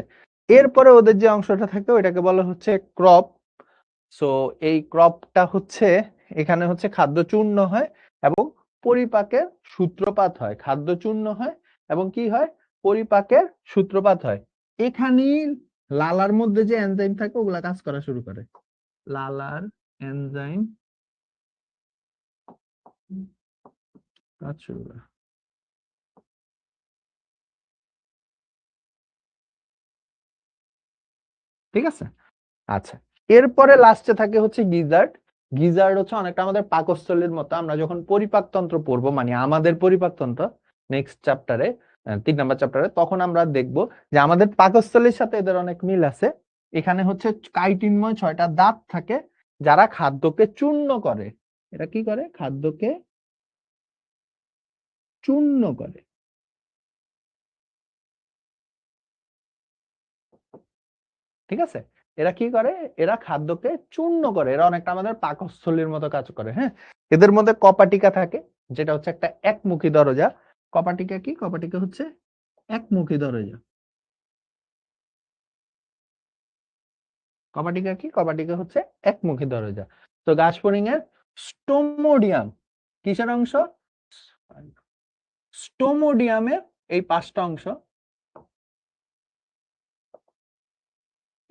এরপরে ওদের যে অংশটা থাকে ওইটাকে বলা হচ্ছে ক্রপ। সো এই ক্রপটা হচ্ছে, এখানে হচ্ছে খাদ্য চূর্ণ হয় এবং পরিপাকের সূত্রপাত হয়। খাদ্য চূর্ণ হয় এবং কি হয়? পরিপাকের সূত্রপাত হয়। এখানেই লালার মধ্যে যে এনজাইম থাকে ওগুলা কাজ করা শুরু করে। লালার এনজাইম কাজ শুরু করে। ঠিক আছে, আচ্ছা, এরপরে লাস্টে থাকে হচ্ছে গিজার্ড। গিজার্ড হচ্ছে অনেকটা আমাদের পাকস্থলীর মতো। আমরা যখন পরিপাকতন্ত্র পড়বো, মানে আমাদের পরিপাকতন্ত্র নেক্সট চ্যাপ্টারে, 3 নম্বর চ্যাপ্টারে, তখন আমরা দেখব যে আমাদের পাকস্থলীর সাথে এদের অনেক মিল আছে। এখানে হচ্ছে কাইটিনময় 6টা দাঁত থাকে, যারা খাদ্যকে চূর্ণ করে। এটা কি করে? খাদ্যকে চূর্ণ করে। ঠিক আছে, এরা কি করে, এরা খাদ্যকে চূর্ণ করে, এরা অনেকটা আমাদের পাকস্থলীর মতো কাজ করে। হ্যাঁ, এদের মধ্যে কপাটিকা থাকে, যেটা হচ্ছে একটা একমুখী দরজা। কপাটিকা কি, কপাটিকা হচ্ছে একমুখী দরজা। কপাটিকা কি, কপাটিকা হচ্ছে একমুখী দরজা। তো ঘাস ফড়িং এর স্টোমোডিয়াম কিসের অংশ, স্টোমোডিয়ামের এই 5টা অংশ।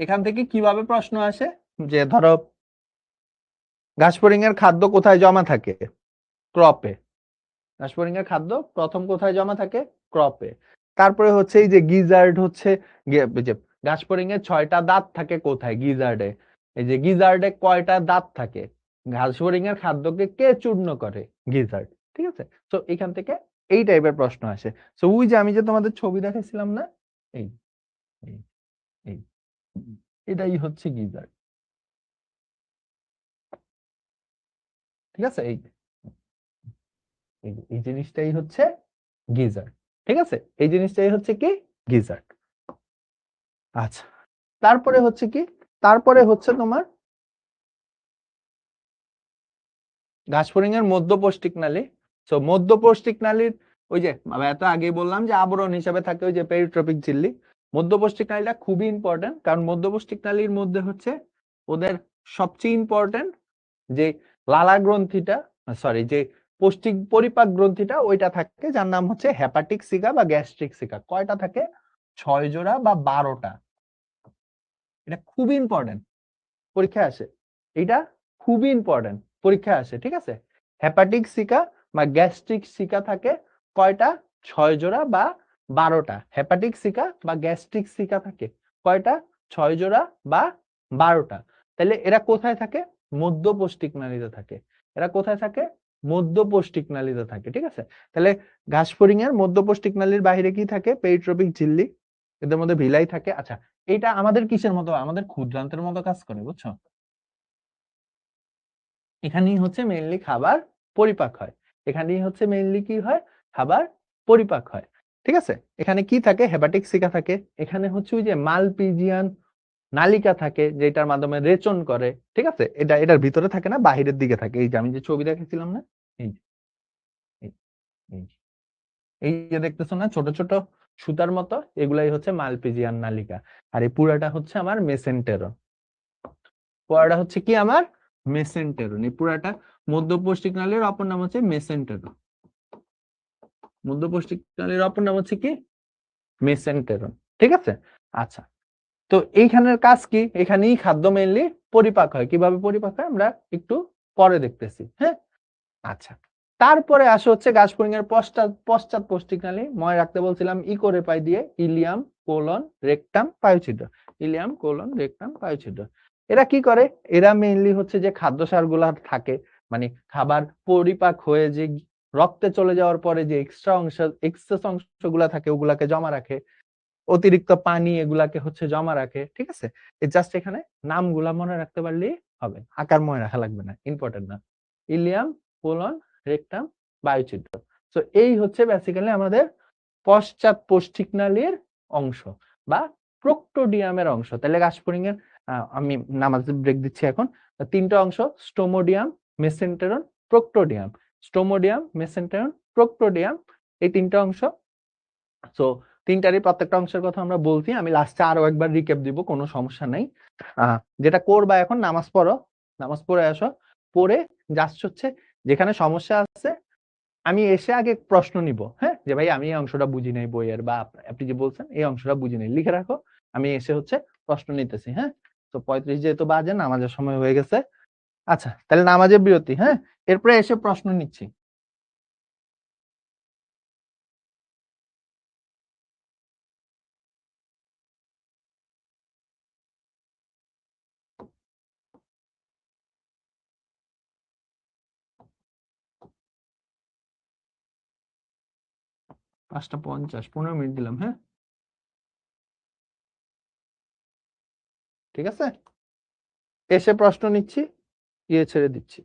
এখান থেকে কিভাবে প্রশ্ন আসে, যে ধরো ঘাস ফড়িং এর খাদ্য কোথায় জমা থাকে, ক্রপে। ঘাস ফড়িং এর খাদ্য প্রথম কোথায় জমা থাকে, ক্রপে। তারপরে হচ্ছে এই যে গিজার্ড হচ্ছে যে ঘাস ফড়িং এর 6টা দাঁত থাকে কোথায়, গিজার্ডে। এই যে গিজার্ডে কয়টা দাঁত থাকে, ঘাস ফড়িং এর খাদ্যকে কে চূর্ণ করে, গিজার্ড। ঠিক আছে, তো এখান থেকে এই টাইপের প্রশ্ন আসে। তো ওই যে আমি যে তোমাদের ছবি দেখাইছিলাম না, এই এই এই এটাই হচ্ছে গিজার্ড। ঠিক আছে, এই জিনিসটাই হচ্ছে গিজার্ড। ঠিক আছে, এই জিনিসটাই হচ্ছে কি, গিজার্ড। আচ্ছা, তারপরে হচ্ছে কি, তারপরে হচ্ছে তোমার ঘাস ফড়িং এর মধ্যপৌষ্টিক নালী। তো মধ্যপৌষ্টিক নালীর ওই যে আমি এত আগে বললাম যে আবরণ হিসেবে থাকে ওই যে পেরিট্রপিক ঝিল্লি। মধ্যপৌষ্টিক নালীটা খুবই ইম্পর্টেন্ট, কারণ মধ্যপৌষ্টিক নালীর মধ্যে হচ্ছে ওদের সবচেয়ে ইম্পর্টেন্ট যে লালা গ্রন্থিটা, সরি, যে পৌষ্টিক পরিপাক গ্রন্থিটা ওইটা থাকে, যার নাম হচ্ছে হেপাটিক সিকা বা গ্যাস্ট্রিক সিকা। কয়টা থাকে, 6 জোড়া বা 12টা। এটা খুবই ইম্পর্টেন্ট, পরীক্ষা আসে। এটা খুবই ইম্পর্টেন্ট, পরীক্ষা আসে। ঠিক আছে, হেপাটিক সিকা বা গ্যাস্ট্রিক সিকা থাকে কয়টা, 6 জোড়া বা 12টা। হেপাটিক সিকা বা গ্যাস্ট্রিক সিকা থাকে কয়টা, 6 জোড়া বা 12টা। তাহলে এরা কোথায় থাকে, মধ্যপৌষ্টিক নালীতে থাকে। এরা কোথায় থাকে, মধ্যপৌষ্টিক নালীতে থাকে। ঠিক আছে, তাহলে ঘাস ফড়িং এর মধ্যপৌষ্টিক নালীর বাইরে কি থাকে, পেরিট্রপিক ঝিল্লি, এদের মধ্যে ভিলাই থাকে। আচ্ছা, এটা আমাদের কিসের মতো, আমাদের ক্ষুদ্রান্তের মতো কাজ করে, বুঝছো। এখানেই হচ্ছে মেইনলি খাবার পরিপাক হয়, এখানেই হচ্ছে মেইনলি কি হয়, খাবার পরিপাক হয়। ঠিক আছে, এখানে কি থাকে, হেপাটিক সিকা থাকে, এখানে হচ্ছে ওই যে মালপিজিয়ান নালিকা থাকে, যেটার মাধ্যমে রেচন করে। ঠিক আছে, এটার ভিতরে থাকে না, বাহিরের দিকে থাকে। এই যে আমি যে ছবি দেখেছিলাম না, এই যে, এই এই যে, এই যে দেখতেছো না ছোট ছোট সুতার মতো, এগুলাই হচ্ছে মালপিজিয়ান নালিকা। আর এই পুরাটা হচ্ছে আমার মেসেন্টেরন। পুরাটা হচ্ছে কি আমার মেসেন্টেরন। এই পুরাটা মধ্যপৌষ্টিক নালীর অপর নাম হচ্ছে মেসেন্টেরন। মধ্যপৌষ্টিক নালীর অপর নাম হচ্ছে কি, মেসেন্টেরন। ঠিক আছে, আচ্ছা, তো এইখানের কাজ কি, এখানেই খাদ্য মেইনলি পরিপাক হয়। কিভাবে পরিপাক হয় আমরা একটু পরে দেখতেছি। হ্যাঁ, আচ্ছা, তারপরে আসে হচ্ছে ঘাস ফড়িং এর পশ্চাৎ পৌষ্টিক নালী। মনে রাখতে বলছিলাম ইকোরেপাই দিয়ে, ইলিয়াম, কোলন, রেকটাম, পায়োছিদ্র। ইলিয়াম, কোলন, রেকটাম, পায়োছিদ্র। এরা কি করে, এরা মেইনলি হচ্ছে যে খাদ্যসার গুলা থাকে, মানে খাবার পরিপাক হয়ে যে রক্তে চলে যাওয়ার পরে যে এক্সেস অংশগুলা থাকে ওগুলাকে জমা রাখে, অতিরিক্ত পানি এগুলাকে হচ্ছে জমা রাখে। ঠিক আছে, জাস্ট এখানে নামগুলা মনে রাখতে পারলেই হবে, আকার মনে রাখা লাগবে না, ইম্পর্টেন্ট না। ইলিয়াম, কোলন, রেকটাম, বায়ুছিদ্র। তো এই হচ্ছে বেসিক্যালি আমাদের পশ্চাৎ পৌষ্টিক নালীর অংশ বা প্রোক্টোডিয়ামের অংশ। তাহলে ঘাস ফড়িং এর আমি নামাজে ব্রেক দিচ্ছি এখন। 3টা অংশ, স্টোমোডিয়াম, মেসেন্টেরন, প্রোক্টোডিয়াম। স্টোমোডিয়াম, মেসেন্টেরন, প্রোক্টোডিয়াম, এই 3টা অংশ। সো 3টারই প্রত্যেকটা অংশের কথা আমরা বলছি, আমি লাস্টে আরো একবার রিক্যাপ দিব, কোনো সমস্যা নাই। যেটা করবা এখন, নামাজ পড়ো, নামাজ পড়ে আসো, পড়ে জাস্ট হচ্ছে যেখানে সমস্যা আছে আমি এসে আগে প্রশ্ন নিব। হ্যাঁ, যে ভাই আমি এই অংশটা বুঝি নাই বইয়ের, বা আপনি যে বলছেন এই অংশটা বুঝি নাই, লিখে রাখো, আমি এসে হচ্ছে প্রশ্ন নিতেছি। হ্যাঁ, তো 35 যেহেতু বাজে, নামাজের সময় হয়ে গেছে। আচ্ছা, তাহলে নামাজের বিরতি। হ্যাঁ, এরপরে এসে প্রশ্ন নিচ্ছি। পাঁচটা 50, 15 মিনিট দিলাম। হ্যাঁ, ঠিক আছে, এসে প্রশ্ন নিচ্ছি, ছেড়ে দিচ্ছি।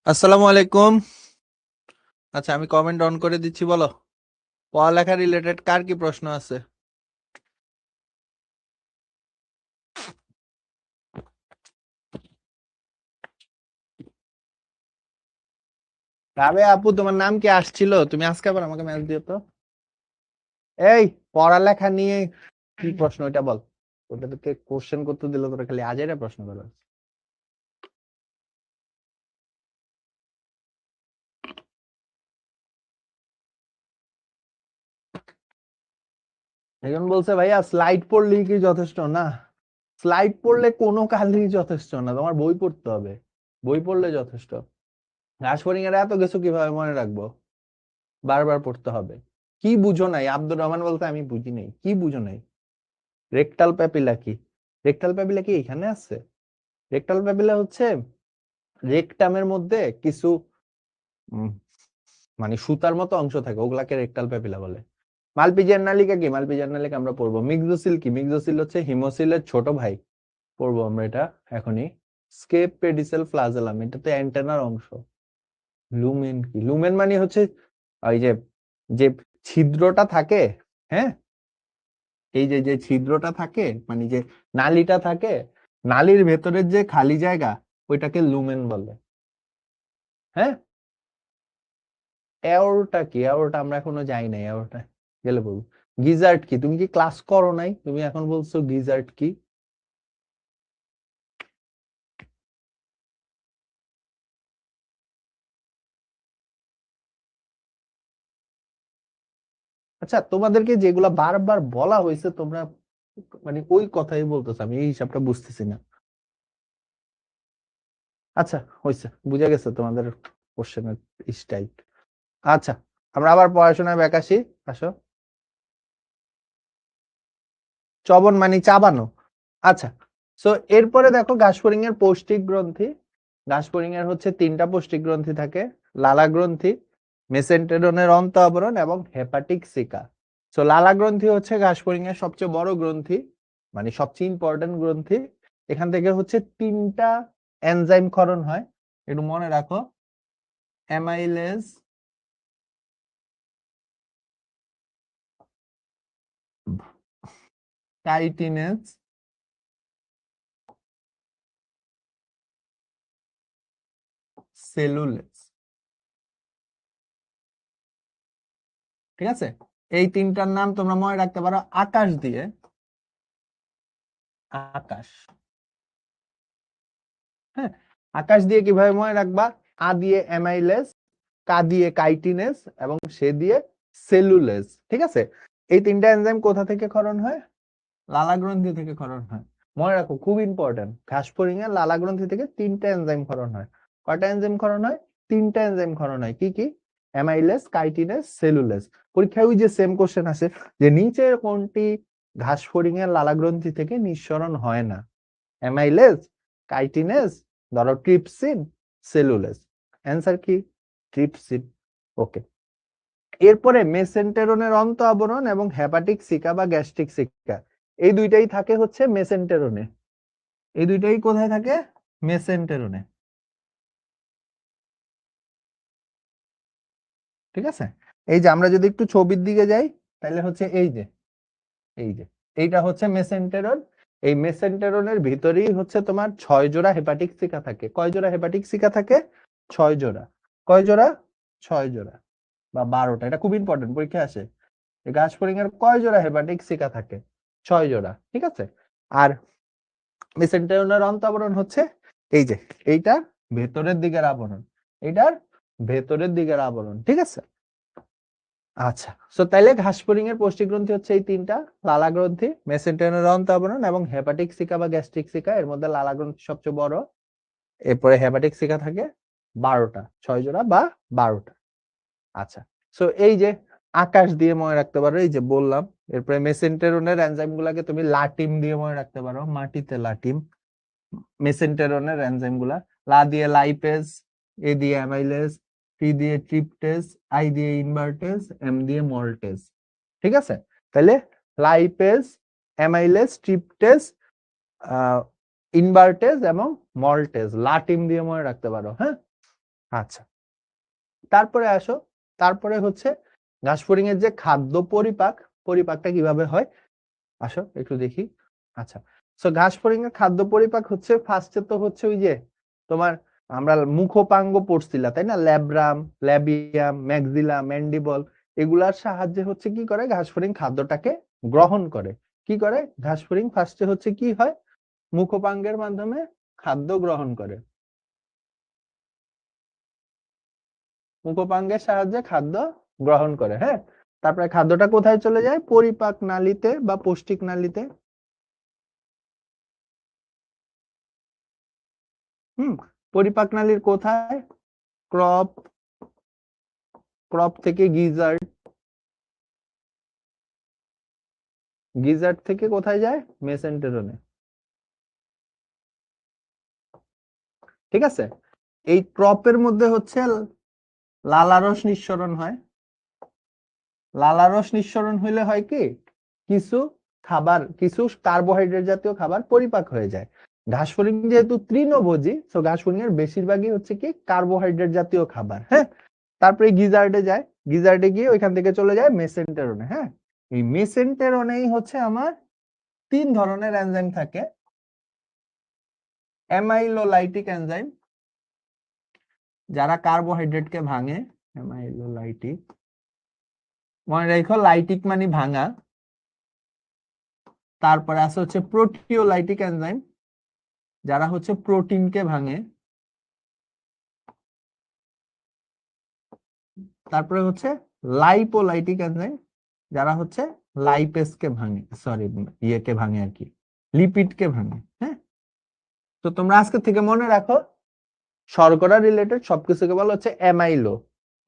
আসসালামু আলাইকুম। আচ্ছা, আমি কমেন্ট অন করে দিচ্ছি, বলো পড়ালেখা রিলেটেড কার কি প্রশ্ন আছে? রাবে আপু, তোমার নাম কি আসছিল? তুমি আজকে আবার আমাকে মেসেজ দিও তো। এই পড়ালেখা নিয়ে কি প্রশ্ন, এটা বল। ওদেরকে কোশ্চেন করতে দিল, তোরা খালি আজেরা প্রশ্ন করো। একজন বলছে ভাইয়া স্লাইড পড়লেই কি যথেষ্ট? না, স্লাইড পড়লে কোনো কাজই যথেষ্ট না, তোমার বই পড়তে হবে। বই পড়লে যথেষ্ট। রাসফড়িং এর এত কিছু কিভাবে মনে রাখবো? বারবার পড়তে হবে। কি বুঝো নাই? আব্দুর রহমান বলতে আমি বুঝি নাই, কি বুঝো নাই? রেকটাল প্যাপিলা কি? রেকটাল প্যাপিলা কি এখানে আছে? রেকটাল প্যাপিলা হচ্ছে রেকটামের মধ্যে কিছু উম, মানে সুতার মতো অংশ থাকে, ওগুলাকে রেকটাল প্যাপিলা বলে। মালপিজিয়ান নালিকা কি? মালপিজিয়ান নালিকা আমরা পড়বো। মিক্সোসিল কি? মিক্সোসিল হচ্ছে হিমোসিলের ছোট ভাই, পড়বো আমরা এটা এখনই। স্কেপ পেডিসেল ফ্লাজেলাম, এটা তো অ্যান্টেনার অংশ। লুমেন কি? লুমেন মানে হচ্ছে ওই যে যে ছিদ্রটা থাকে, হ্যাঁ, এই যে যে ছিদ্রটা থাকে মানে যে নালীটা থাকে, নালীর ভেতরের যে খালি জায়গা, ওইটাকে লুমেন বলে। হ্যাঁ, এওরটা কি? এওরটা আমরা এখনো যাই নাই, এওরটা গেলে বলবো। গিজার্ড কি? তুমি কি ক্লাস করো নাই? তুমি এখন বলছো গিজার্ড কি? আচ্ছা, তোমাদেরকে যেগুলা বারবার বলা হয়েছে তোমরা মানে ওই কথাই বলতেছো, আমি এই হিসাবটা বুঝতেছি না। আচ্ছা, হয়েছে, বুঝে গেছে তোমাদের কোশ্চেনের স্টাইল। আচ্ছা, আমরা আবার পড়াশোনায় ব্যাক আসি। আসো। চবন মানে চাবানো। আচ্ছা, সো এরপরে দেখো ঘাসফড়িং এর পৌষ্টিক গ্রন্থি। ঘাসফড়িং এর হচ্ছে তিনটা পৌষ্টিক গ্রন্থি থাকে: লালা গ্রন্থি, মেসেন্টেরনের অন্ত আবরণ এবং হেপাটিক সিকা। সো লালা গ্রন্থি হচ্ছে ঘাসফড়িং এর সবচেয়ে বড় গ্রন্থি, মানে সবচেয়ে ইম্পর্টেন্ট গ্রন্থি। এখান থেকে হচ্ছে তিনটা এনজাইম ক্ষরণ হয়, একটু মনে রাখো। Amylase, chitinase, cellulase. ঠিক আছে, এই তিনটার নাম তোমরা মনে রাখতে পারো আকাশ দিয়ে। আকাশ, হ্যাঁ, আকাশ দিয়ে কিভাবে মনে রাখবা? আ দিয়ে অ্যামাইলেজ, কা দিয়ে কাইটিনেজ এবং সে দিয়ে সেলুলেজ। ঠিক আছে, এই তিনটা এনজাইম কোথা থেকে ক্ষরণ হয়? লালা গ্রন্থি থেকে ক্ষরণ হয়। মনে রাখো, খুব ইম্পর্টেন্ট, ঘাসফড়িং এর লালা গ্রন্থি থেকে তিনটা এনজাইম ক্ষরণ হয়। কয়টা এনজাইম ক্ষরণ হয়? তিনটা এনজাইম ক্ষরণ হয়। কি কি? Amylase, chitinase, cellulase. পরীক্ষায় ওই যে সেম কোশ্চেন আছে যে নিচের কোনটি ঘাসফড়িং এর লালা গ্রন্থি থেকে নিঃসরণ হয় না? অ্যামাইলেজ, কাইটিনেজ, ধরো ট্রিপসিন, সেলুলেজ। অ্যান্সার কি? ট্রিপসিন। ওকে। এরপরে মেসেন্টেরনের অন্ত আবরণ এবং হেপাটিক সিকা বা গ্যাস্ট্রিক সিকা, এই দুইটাই থাকে হচ্ছে মেসেন্টেরনে। এই দুইটাই কোথায় থাকে? মেসেন্টেরনে। ঠিক আছে, এই যে আমরা যদি একটু ছবির দিকে যাই, তাহলে হচ্ছে এই যে এইটা হচ্ছে মেসেন্টেরন। এই মেসেন্টেরনের ভিতরেই হচ্ছে তোমার 6 জোড়া হেপাটিক সিকা থাকে। কয় জোড়া হেপাটিক সিকা থাকে? 6 জোড়া। কয় জোড়া? 6 জোড়া বা 12টা, এটা খুব ইম্পর্টেন্ট, পরীক্ষা আসে। ঘাসফড়িং এর কয় জোড়া হেপাটিক সিকা থাকে? 6 জোড়া। ঠিক আছে, আর মেসেন্টেরনের অন্তাবরণ হচ্ছে এই যে এইটা ভেতরের দিকের আবরণ, এইটার ভেতরের দিকের আবরণ। ঠিক আছে, আচ্ছা, সো তাইলে ঘাসফড়িং এর পৌষ্টিক গ্রন্থি হচ্ছে এই তিনটা: লালা গ্রন্থি, মেসেন্টেরনের অন্তাবরণ এবং হেপাটিক সিকা বা গ্যাস্ট্রিক সিকা। এর মধ্যে লালা গ্রন্থি সবচেয়ে বড়, এরপরে হেপাটিক সিকা থাকে 12টা, 6 জোড়া বা 12টা। আচ্ছা, সো এই যে আকাশ দিয়ে মনে রাখতে পারো, এই যে বললাম। এরপরে মেসেন্টেরনের এনজাইম গুলাকে তুমি লাটিম দিয়ে মনে রাখতে পারো, মাটিতে লাটিম। মেসেন্টেরনের এনজাইম গুলা: লা দিয়ে লাইপেজ, এ দিয়ে অ্যামাইলেজ, টি দিয়ে ট্রিপটেজ, আই দিয়ে ইনভার্টেজ, এম দিয়ে মল্টেজ। ঠিক আছে, তাহলে লাইপেজ, অ্যামাইলেজ, ট্রিপটেজ, ইনভার্টেজ এবং মল্টেজ, লাটিম দিয়ে মনে রাখতে পারো। হ্যাঁ, আচ্ছা, তারপরে আসো, তারপরে হচ্ছে ঘাস ফড়িং এর যে খাদ্য পরিপাক, পরিপাকটা কিভাবে হয় আসো একটু দেখি। আচ্ছা, সো ঘাস ফড়িং এর খাদ্য পরিপাক হচ্ছে ফার্স্টে তো হচ্ছে ওই যে তোমার আমরা মুখোপাঙ্গ পড়ছিলা তাই না, ল্যাব্রাম, ল্যাবিয়াম, ম্যাক্সিলা, ম্যান্ডিবল, এগুলার সাহায্যে হচ্ছে কি করে ঘাস ফড়িং খাদ্যটাকে গ্রহণ করে। কি করে ঘাস ফড়িং ফার্স্টে হচ্ছে কি হয়, মুখোপাঙ্গের মাধ্যমে খাদ্য গ্রহণ করে, মুখোপাঙ্গের সাহায্যে খাদ্য গ্রহণ করে। হ্যাঁ, তারপরে খাদ্যটা কোথায় চলে যায়, পরিপাক নালীতে বা পৌষ্টিক নালীতে। হুম, পরিপাক নালীর কোথায়, ক্রপ, ক্রপ থেকে গিজার্ড, গিজার্ড থেকে কোথায় যায়, মেসেন্টেরনে। ঠিক আছে, এই ক্রপের মধ্যে হচ্ছে লালারস নিঃসরণ হয়। লালারস নিঃসরণ হইলে হয় কি, কিছু খাবার, কিছু কার্বোহাইড্রেট জাতীয় খাবার পরিপাক হয়ে যায়। ঘাস ফড়িং যেহেতু তৃণভোজী, তো ঘাস ফড়িং এর বেশিরভাগই হচ্ছে কি কার্বোহাইড্রেট জাতীয় খাবার। হ্যাঁ, তারপরে গিজার্ডে যায়, গিজার্ডে গিয়ে ওইখান থেকে চলে যায় মেসেন্টেরনে। হ্যাঁ, এই মেসেন্টেরনেই হচ্ছে আমার 3 ধরনের এনজাইম থাকে। অ্যামাইলোলাইটিক এনজাইম, যারা কার্বোহাইড্রেটকে ভাঙে, অ্যামাইলোলাইটিক, মনে রাখো লাইটিক মানে ভাঙা। তারপরে আছে হচ্ছে প্রোটিওলাইটিক এনজাইম, যারা হচ্ছে প্রোটিনকে ভাঙে। তারপরে হচ্ছে লাইপোলাইটিক এনজাইম, যারা হচ্ছে লাইপেসকে ভাঙে, সরি ইয়েকে ভাঙে আর কি, লিপিডকে ভাঙে। হ্যাঁ, তো তোমরা আজকে থেকে মনে রাখো শর্করা রিলেটেড সবকিছুকে বলা হচ্ছে অ্যামাইলো,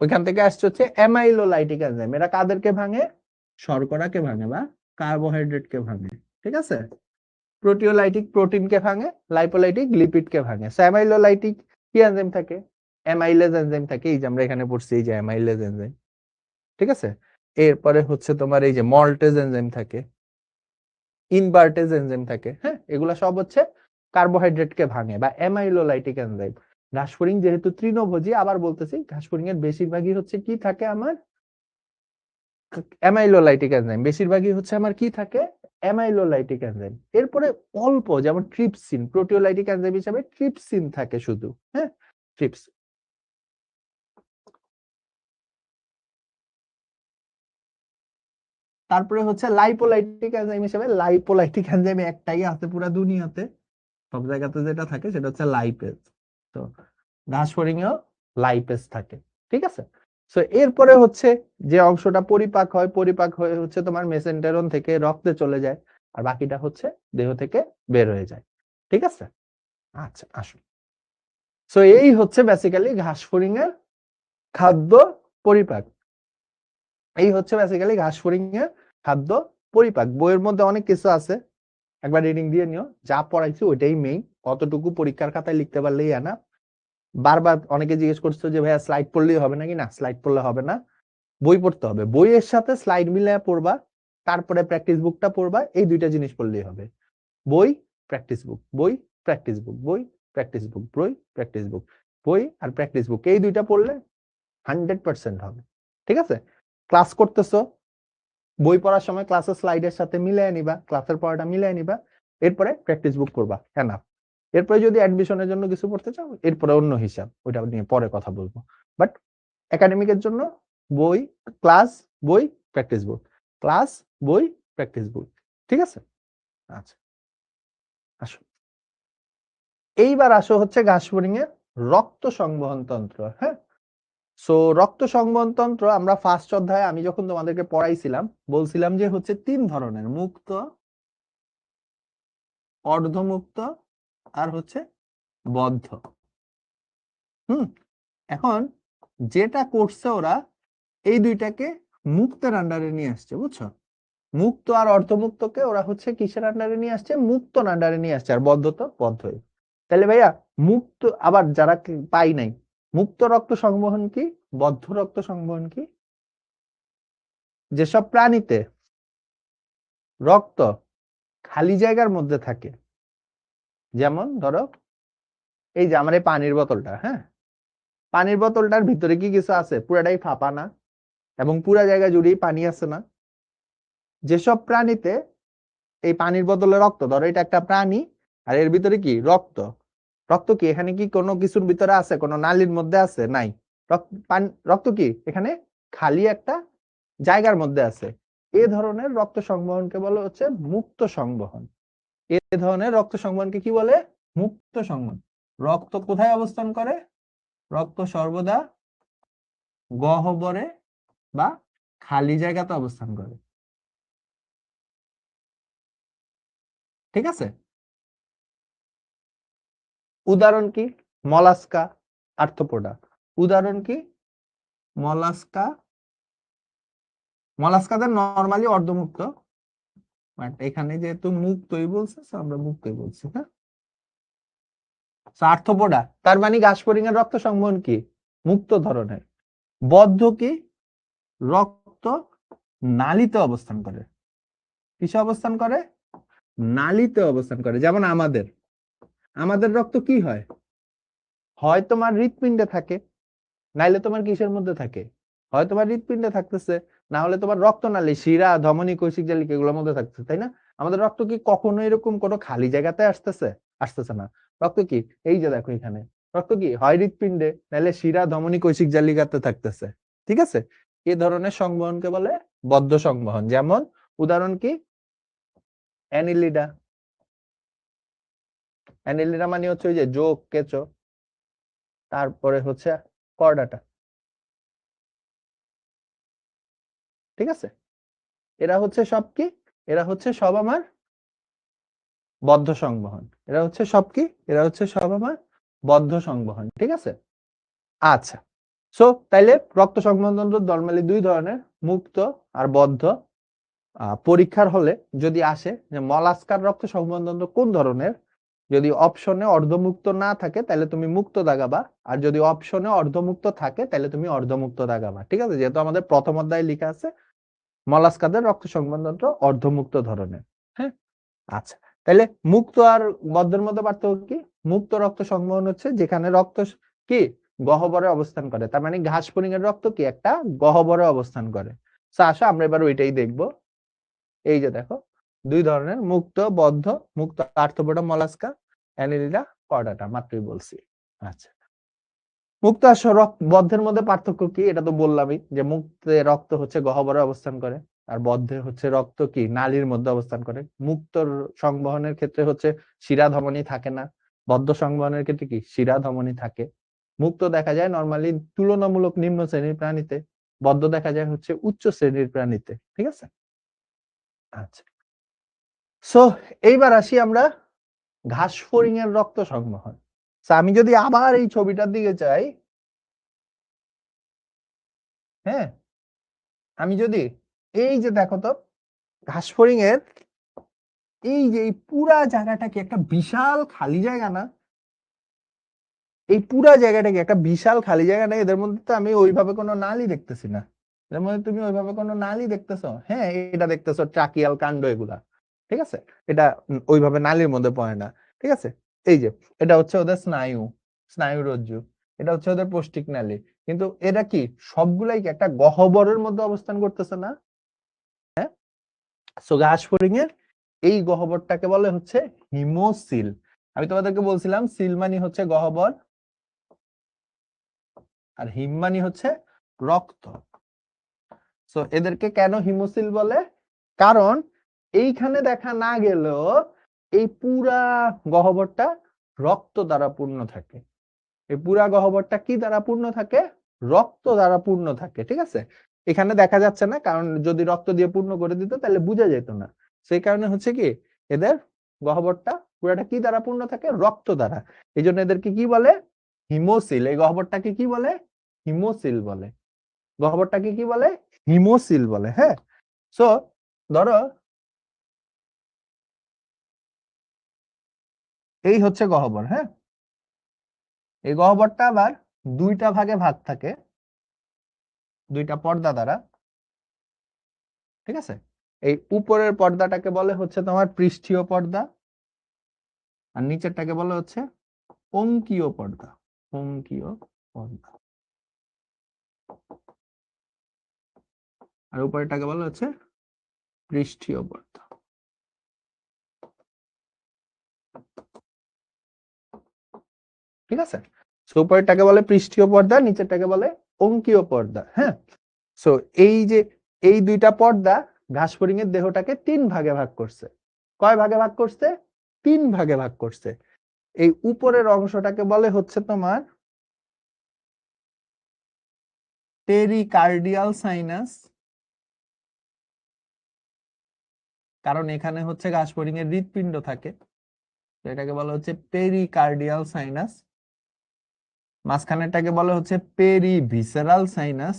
ওইখান থেকে আসছে হচ্ছে অ্যামাইলোলাইটিক এনজাইম। এরা কাদেরকে ভাঙে, শর্করাকে ভাঙে বা কার্বোহাইড্রেটকে ভাঙে। ঠিক আছে, প্রোটিওলাইটিক প্রোটিনকে ভাঙে, লাইপোলাইটিক লিপিডকে ভাঙে। অ্যামাইলোলাইটিক কি এনজাইম থাকে, অ্যামাইলেজ এনজাইম থাকে, এই যে আমরা এখানে পড়ছি এই যে অ্যামাইলেজ এনজাইম। ঠিক আছে, এরপরে হচ্ছে তোমার এই যে মল্টেজ এনজাইম থাকে, ইনভার্টেজ এনজাইম থাকে। হ্যাঁ, এগুলা সব হচ্ছে কার্বোহাইড্রেটকে ভাঙে বা অ্যামাইলোলাইটিক এনজাইম। ঘাসফড়িং যেহেতু তৃণভোজী, আবার বলতেছি ঘাসফড়িং এর বেশিরভাগই হচ্ছে কি থাকে আমার, অ্যামাইলোলাইটিক এনজাইম, বেশিরভাগই হচ্ছে আমার কি থাকে, অ্যামাইলোলাইটিক এনজাইম। এরপরে অল্প যেমন ট্রিপসিন, প্রোটিওলাইটিক এনজাইম হিসেবে ট্রিপসিন থাকে শুধু। হ্যাঁ, ট্রিপস। তারপরে হচ্ছে লাইপোলাইটিক এনজাইম হিসেবে, লাইপোলাইটিক এনজাইম একটাই আছে পুরো দুনিয়াতে, সব জায়গাতে যেটা থাকে সেটা হচ্ছে লাইপেজ। তো ঘাসফড়িং এও লাইপেজ থাকে। ঠিক আছে, সো এরপরে হচ্ছে যে অংশটা পরিপাক হয়, পরিপাক হয়ে হচ্ছে তোমার মেসেন্টেরন থেকে রক্তে চলে যায়, আর বাকিটা হচ্ছে দেহ থেকে বের হয়ে যায়। ঠিক আছে, আচ্ছা আসো, সো এই হচ্ছে বেসিক্যালি ঘাসফড়িং এর খাদ্য পরিপাক। এই হচ্ছে বেসিক্যালি ঘাসফড়িং এর খাদ্য পরিপাক। বইয়ের মধ্যে অনেক কিছু আছে, একবার রিডিং দিয়ে নিও, যা পড়াইছি ওইটাই মেইন, অতটুকু পরীক্ষার খাতায় লিখতে পারলেই না। বারবার অনেকে জিজ্ঞেস করছো যে ভাইয়া স্লাইড পড়লেই হবে নাকি, না স্লাইড পড়লে হবে না, বই পড়তে হবে, বইয়ের সাথে স্লাইড মিলিয়ে পড়বা, তারপরে প্র্যাকটিস বুকটা পড়বা, এই দুইটা জিনিস পড়লেই হবে। বই, প্র্যাকটিস বুক, বই, প্র্যাকটিস বুক, বই, প্র্যাকটিস বুক, বই, প্র্যাকটিস বুক, বই আর প্র্যাকটিস বুক, এই দুইটা পড়লে 100% হবে। ঠিক আছে, ক্লাস করতেছো, বই পড়ার সময় ক্লাসের স্লাইডের সাথে মিলিয়ে নিবা, ক্লাসের পড়াটা মিলিয়ে নিবা, এরপরে প্র্যাকটিস বুক পড়বা, এনাফ। এরপরে যদি অ্যাডমিশনের জন্য কিছু পড়তে চাও, এরপরে অন্য হিসাব, ওইটা নিয়ে পরে কথা বলবো। বাট একাডেমিকের জন্য বই, ক্লাস, বই, প্র্যাকটিস বুক, ক্লাস, বই, প্র্যাকটিস বুক। ঠিক আছে, আচ্ছা আসো, এইবার আসো হচ্ছে ঘাসফড়িং এর রক্ত সংবহন তন্ত্র। হ্যাঁ, সো রক্ত সংবহন তন্ত্র আমরা ফার্স্ট অধ্যায়ে আমি যখন তোমাদেরকে পড়াইছিলাম বলছিলাম যে হচ্ছে 3 ধরনের, মুক্ত, অর্ধমুক্ত আর হচ্ছে বদ্ধ। হুম, এখন যেটা করছে ওরা এই দুইটাকে মুক্তের আন্ডারে নিয়ে আসছে, বুঝছো, মুক্ত আর অর্ধমুক্তকে ওরা হচ্ছে কিসের আন্ডারে নিয়ে আসছে, মুক্ত আন্ডারে নিয়ে আসছে, আর বদ্ধ তো বদ্ধই। তাহলে ভাইয়া মুক্ত, আবার যারা পাই নাই, মুক্ত রক্ত সংবহন কি, বদ্ধ রক্ত সংবহন কি, যেসব প্রাণীতে রক্ত খালি জায়গার মধ্যে থাকে, যেমন ধরো এই যে আমার এই পানির বোতলটা, হ্যাঁ, পানির বোতলটার ভিতরে কি কিছু আছে? পুরাটাই ফাঁপা না, এবং পুরা জায়গা জুড়েই পানি আছে না? যেসব প্রাণীতে এই পানির বোতলে রক্ত, ধরো এটা একটা প্রাণী আর এর ভিতরে কি রক্ত, রক্ত কি এখানে কি কোনো কিছুর ভিতরে আছে, কোনো নালীর মধ্যে আছে? নাই। রক্ত কি এখানে খালি একটা জায়গার মধ্যে আছে। এ ধরনের রক্ত সংবহনকে বলে হচ্ছে মুক্ত সংবহন। এ ধরনের রক্ত সংবহনকে কি বলে? মুক্ত সংবহন। রক্ত কোথায় অবস্থান করে? রক্ত সর্বদা গহ্বরে বা খালি জায়গাতে অবস্থান করে। ঠিক আছে? উদাহরণ কি? Mollusca, arthropoda. উদাহরণ কি? মলাস্কা। মলাস্কাদের নরমালি অর্ধমুক্ত, বাট এখানে যেহেতু মুক্তই বলছে আমরা মুক্তই বলছি, হ্যাঁ। আর্থ্রোপোডা তার মানে ঘাস ফড়িং এর রক্ত সংবহন কি? মুক্ত ধরনের। বদ্ধ কি? রক্ত নালীতে অবস্থান করে। কিসে অবস্থান করে? নালীতে অবস্থান করে। যেমন আমাদের আমাদের রক্ত কি হয়? হয় তোমার হৃৎপিণ্ডে থাকে, নাইলে তোমার কিসের মধ্যে থাকে? হয় তোমার হৃৎপিণ্ডে থাকতেছে, না হলে তোমার রক্তনালী, শিরা, ধমনী, কৈশিক জালিকা এগুলোর মধ্যে থাকতেছে, তাই না? আমাদের রক্ত কি কখনো এরকম কোনো খালি জায়গাতে আসতেছে? আসতেছে না। রক্ত কি এই যে দেখো এখানে, রক্ত কি হয় হৃৎপিণ্ডে, নাইলে শিরা, ধমনী, কৈশিক জালিকাতে থাকতেছে। ঠিক আছে? এই ধরনের সংবহনকে বলে বদ্ধ সংবহন। যেমন উদাহরণ কি? অ্যানিলিডা। অ্যানিলিডা মানে হচ্ছে ওই যে জোক, কেঁচো, তারপরে হচ্ছে করডাটা। ঠিক আছে? এরা হচ্ছে সব কি? এরা হচ্ছে সব আমার বদ্ধ সংবহন। এরা হচ্ছে সব কি? এরা হচ্ছে সব আমার বদ্ধ সংবহন। ঠিক আছে? আচ্ছা, সো তাইলে রক্ত সংবহন তন্ত্র নরমালি দুই ধরনের, মুক্ত আর বদ্ধ। পরীক্ষার হলে যদি আসে যে মলাস্কার রক্ত সংবহন তন্ত্র কোন ধরনের, যদি অপশনে অর্ধমুক্ত না থাকে তাহলে তুমি মুক্ত দাগাবা, আর যদি অপশনে অর্ধমুক্ত থাকে তাহলে তুমি অর্ধমুক্ত দাগাবা। ঠিক আছে? যেহেতু আমাদের প্রথম অধ্যায়ে লেখা আছে মলাস্কাদের রক্ত সংবহন তন্ত্র অর্ধমুক্ত ধরনের। হ্যাঁ, আচ্ছা, তাহলে মুক্ত আর বদ্ধের মধ্যে পার্থক্য কি? মুক্ত রক্ত সংবহন হচ্ছে যেখানে রক্ত কি গহ্বরে অবস্থান করে, তার মানে ঘাস ফড়িং এর রক্ত কি একটা গহ্বরে অবস্থান করে। আসো আমরা এবার ওইটাই দেখবো। এই যে দেখো দুই ধরনের, মুক্ত, বদ্ধ। মুক্ত আর্থ্রোপোডা, মলাস্কা, অ্যানিলিডা, কর্ডাটা, মাত্রই বলছি। আচ্ছা, মুক্ত আর বদ্ধের মধ্যে পার্থক্য কি? এটা তো বললামই যে মুক্তে রক্ত হচ্ছে গহ্বরে অবস্থান করে, আর বদ্ধে হচ্ছে রক্ত কি নালীর মধ্যে অবস্থান করে। মুক্ত সংবহনের ক্ষেত্রে হচ্ছে শিরা ধমনী থাকে না, বদ্ধ সংবহনের ক্ষেত্রে কি শিরা ধমনী থাকে। মুক্ত দেখা যায় নরমালি তুলনামূলক নিম্ন শ্রেণীর প্রাণীতে, বদ্ধ দেখা যায় হচ্ছে উচ্চ শ্রেণীর প্রাণীতে। ঠিক আছে? আচ্ছা, সো এইবার আসি আমরা ঘাস ফড়িং এর রক্ত সংবহন। আমি যদি আবার এই ছবিটার দিকে চাই, হ্যাঁ, আমি যদি এই যে দেখো তো ঘাস ফড়িং এর এই যে এই পুরা জায়গাটা কি একটা বিশাল খালি জায়গা না? এই পুরা জায়গাটা কি একটা বিশাল খালি জায়গা না? এদের মধ্যে তো আমি ওইভাবে কোনো নালী দেখতেছি না। এদের মধ্যে তুমি ওইভাবে কোনো নালী দেখতেছো? হ্যাঁ, এটা দেখতেছো ট্রাকিয়াল কাণ্ড এগুলা। ঠিক আছে? এটা ওইভাবে নালীর মধ্যে পড়ে না। ঠিক আছে? এই যে এটা হচ্ছে ওদের স্নায়ু, স্নায়ুরজ্জু। এটা হচ্ছে ওদের পৌষ্টিক নালী। কিন্তু এরা কি সবগুলাই কি একটা গহ্বরের মধ্যে অবস্থান করতেছে না? হ্যাঁ, সো ঘাস ফড়িং এর এই গহ্বরটাকে বলে হচ্ছে হিমোসিল। আমি তোমাদেরকে বলছিলাম সিল মানে হচ্ছে গহ্বর, আর হিম মানে হচ্ছে রক্ত। সো এদেরকে কেন হিমোসিল বলে? কারণ এইখানে দেখা না গেলেও এই পুরা গহ্বরটা রক্ত দ্বারা পূর্ণ থাকে। এই পুরা গহ্বরটা কি দ্বারা পূর্ণ থাকে? রক্ত দ্বারা পূর্ণ থাকে। ঠিক আছে? এখানে দেখা যাচ্ছে না, কারণ যদি রক্ত দিয়ে পূর্ণ করে দিত তাহলে বোঝা যেত না। সেই কারণে হচ্ছে কি এদের গহ্বরটা পুরাটা কি দ্বারা পূর্ণ থাকে? রক্ত দ্বারা। এই জন্য এদেরকে কি বলে? হিমোসিল। এই গহ্বরটাকে কি বলে? হিমোসিল বলে। গহ্বরটাকে কি বলে? হিমোসিল বলে। হ্যাঁ, সো ধরো এই হচ্ছে গহ্বর। হ্যাঁ, এই গহ্বরটা আবার দুইটা ভাগে ভাগ থাকে, দুইটা পর্দা দ্বারা। ঠিক আছে? এই উপরের পর্দাটাকে বলে হচ্ছে তোমার পৃষ্ঠীয় পর্দা, আর নিচেরটাকে বলা হচ্ছে অঙ্কীয় পর্দা। অঙ্কীয় পর্দা। আর উপরেরটাকে বলা হচ্ছে পৃষ্ঠীয় পর্দা। ঠিক আছে, উপরেরটাকে বলে পৃষ্ঠীয় পর্দা, নিচেরটাকে বলে অঙ্কীয় পর্দা। হ্যাঁ, সো এই যে এই দুইটা পর্দা ঘাস ফড়িং এর দেহটাকে 3 ভাগে ভাগ করছে। কয় ভাগে ভাগ করছে? 3 ভাগে ভাগ করছে। এই উপরের অংশটাকে বলে হচ্ছে তোমার পেরিকার্ডিয়াল সাইনাস, কারণ এখানে হচ্ছে ঘাস ফড়িং এর হৃৎপিণ্ড থাকে, এটাকে বলা হচ্ছে পেরিকার্ডিয়াল সাইনাস। মাঝখানেরটাকে বলা হচ্ছে পেরিভিসেরাল সাইনাস।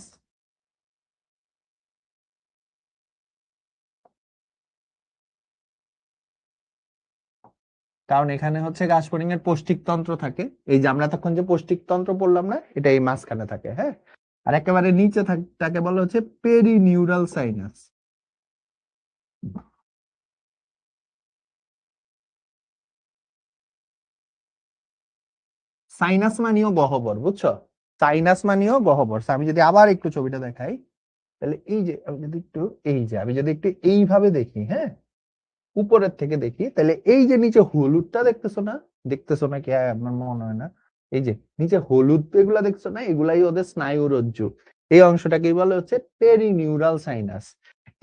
কারণ এখানে হচ্ছে ঘাস ফড়িং এর পৌষ্টিকতন্ত্র থাকে, এই যে আমরা তখন যে পৌষ্টিকতন্ত্র পড়লাম না, এটা এই মাঝখানে থাকে। হ্যাঁ, আর একেবারে নিচে তাকে বলা হচ্ছে পেরিনিউরাল সাইনাস। সাইনাস মানেও গহ্বর, বুঝছো? সাইনাস মানেও গহ্বর। আমি যদি আবার একটু ছবিটা দেখাই, তাহলে এই যে আমি যদি একটু এইভাবে দেখি, হ্যাঁ, উপরের থেকে দেখি, তাহলে এই যে নিচে হলুদটা দেখতেছো না? দেখতেছো না কি? আমার মনে হয় না। এই যে নিচে হলুদ এগুলা দেখছো না? এগুলাই ওদের স্নায়ুরজ্জু। এই অংশটাকেই বলে হচ্ছে পেরিনিউরাল সাইনাস।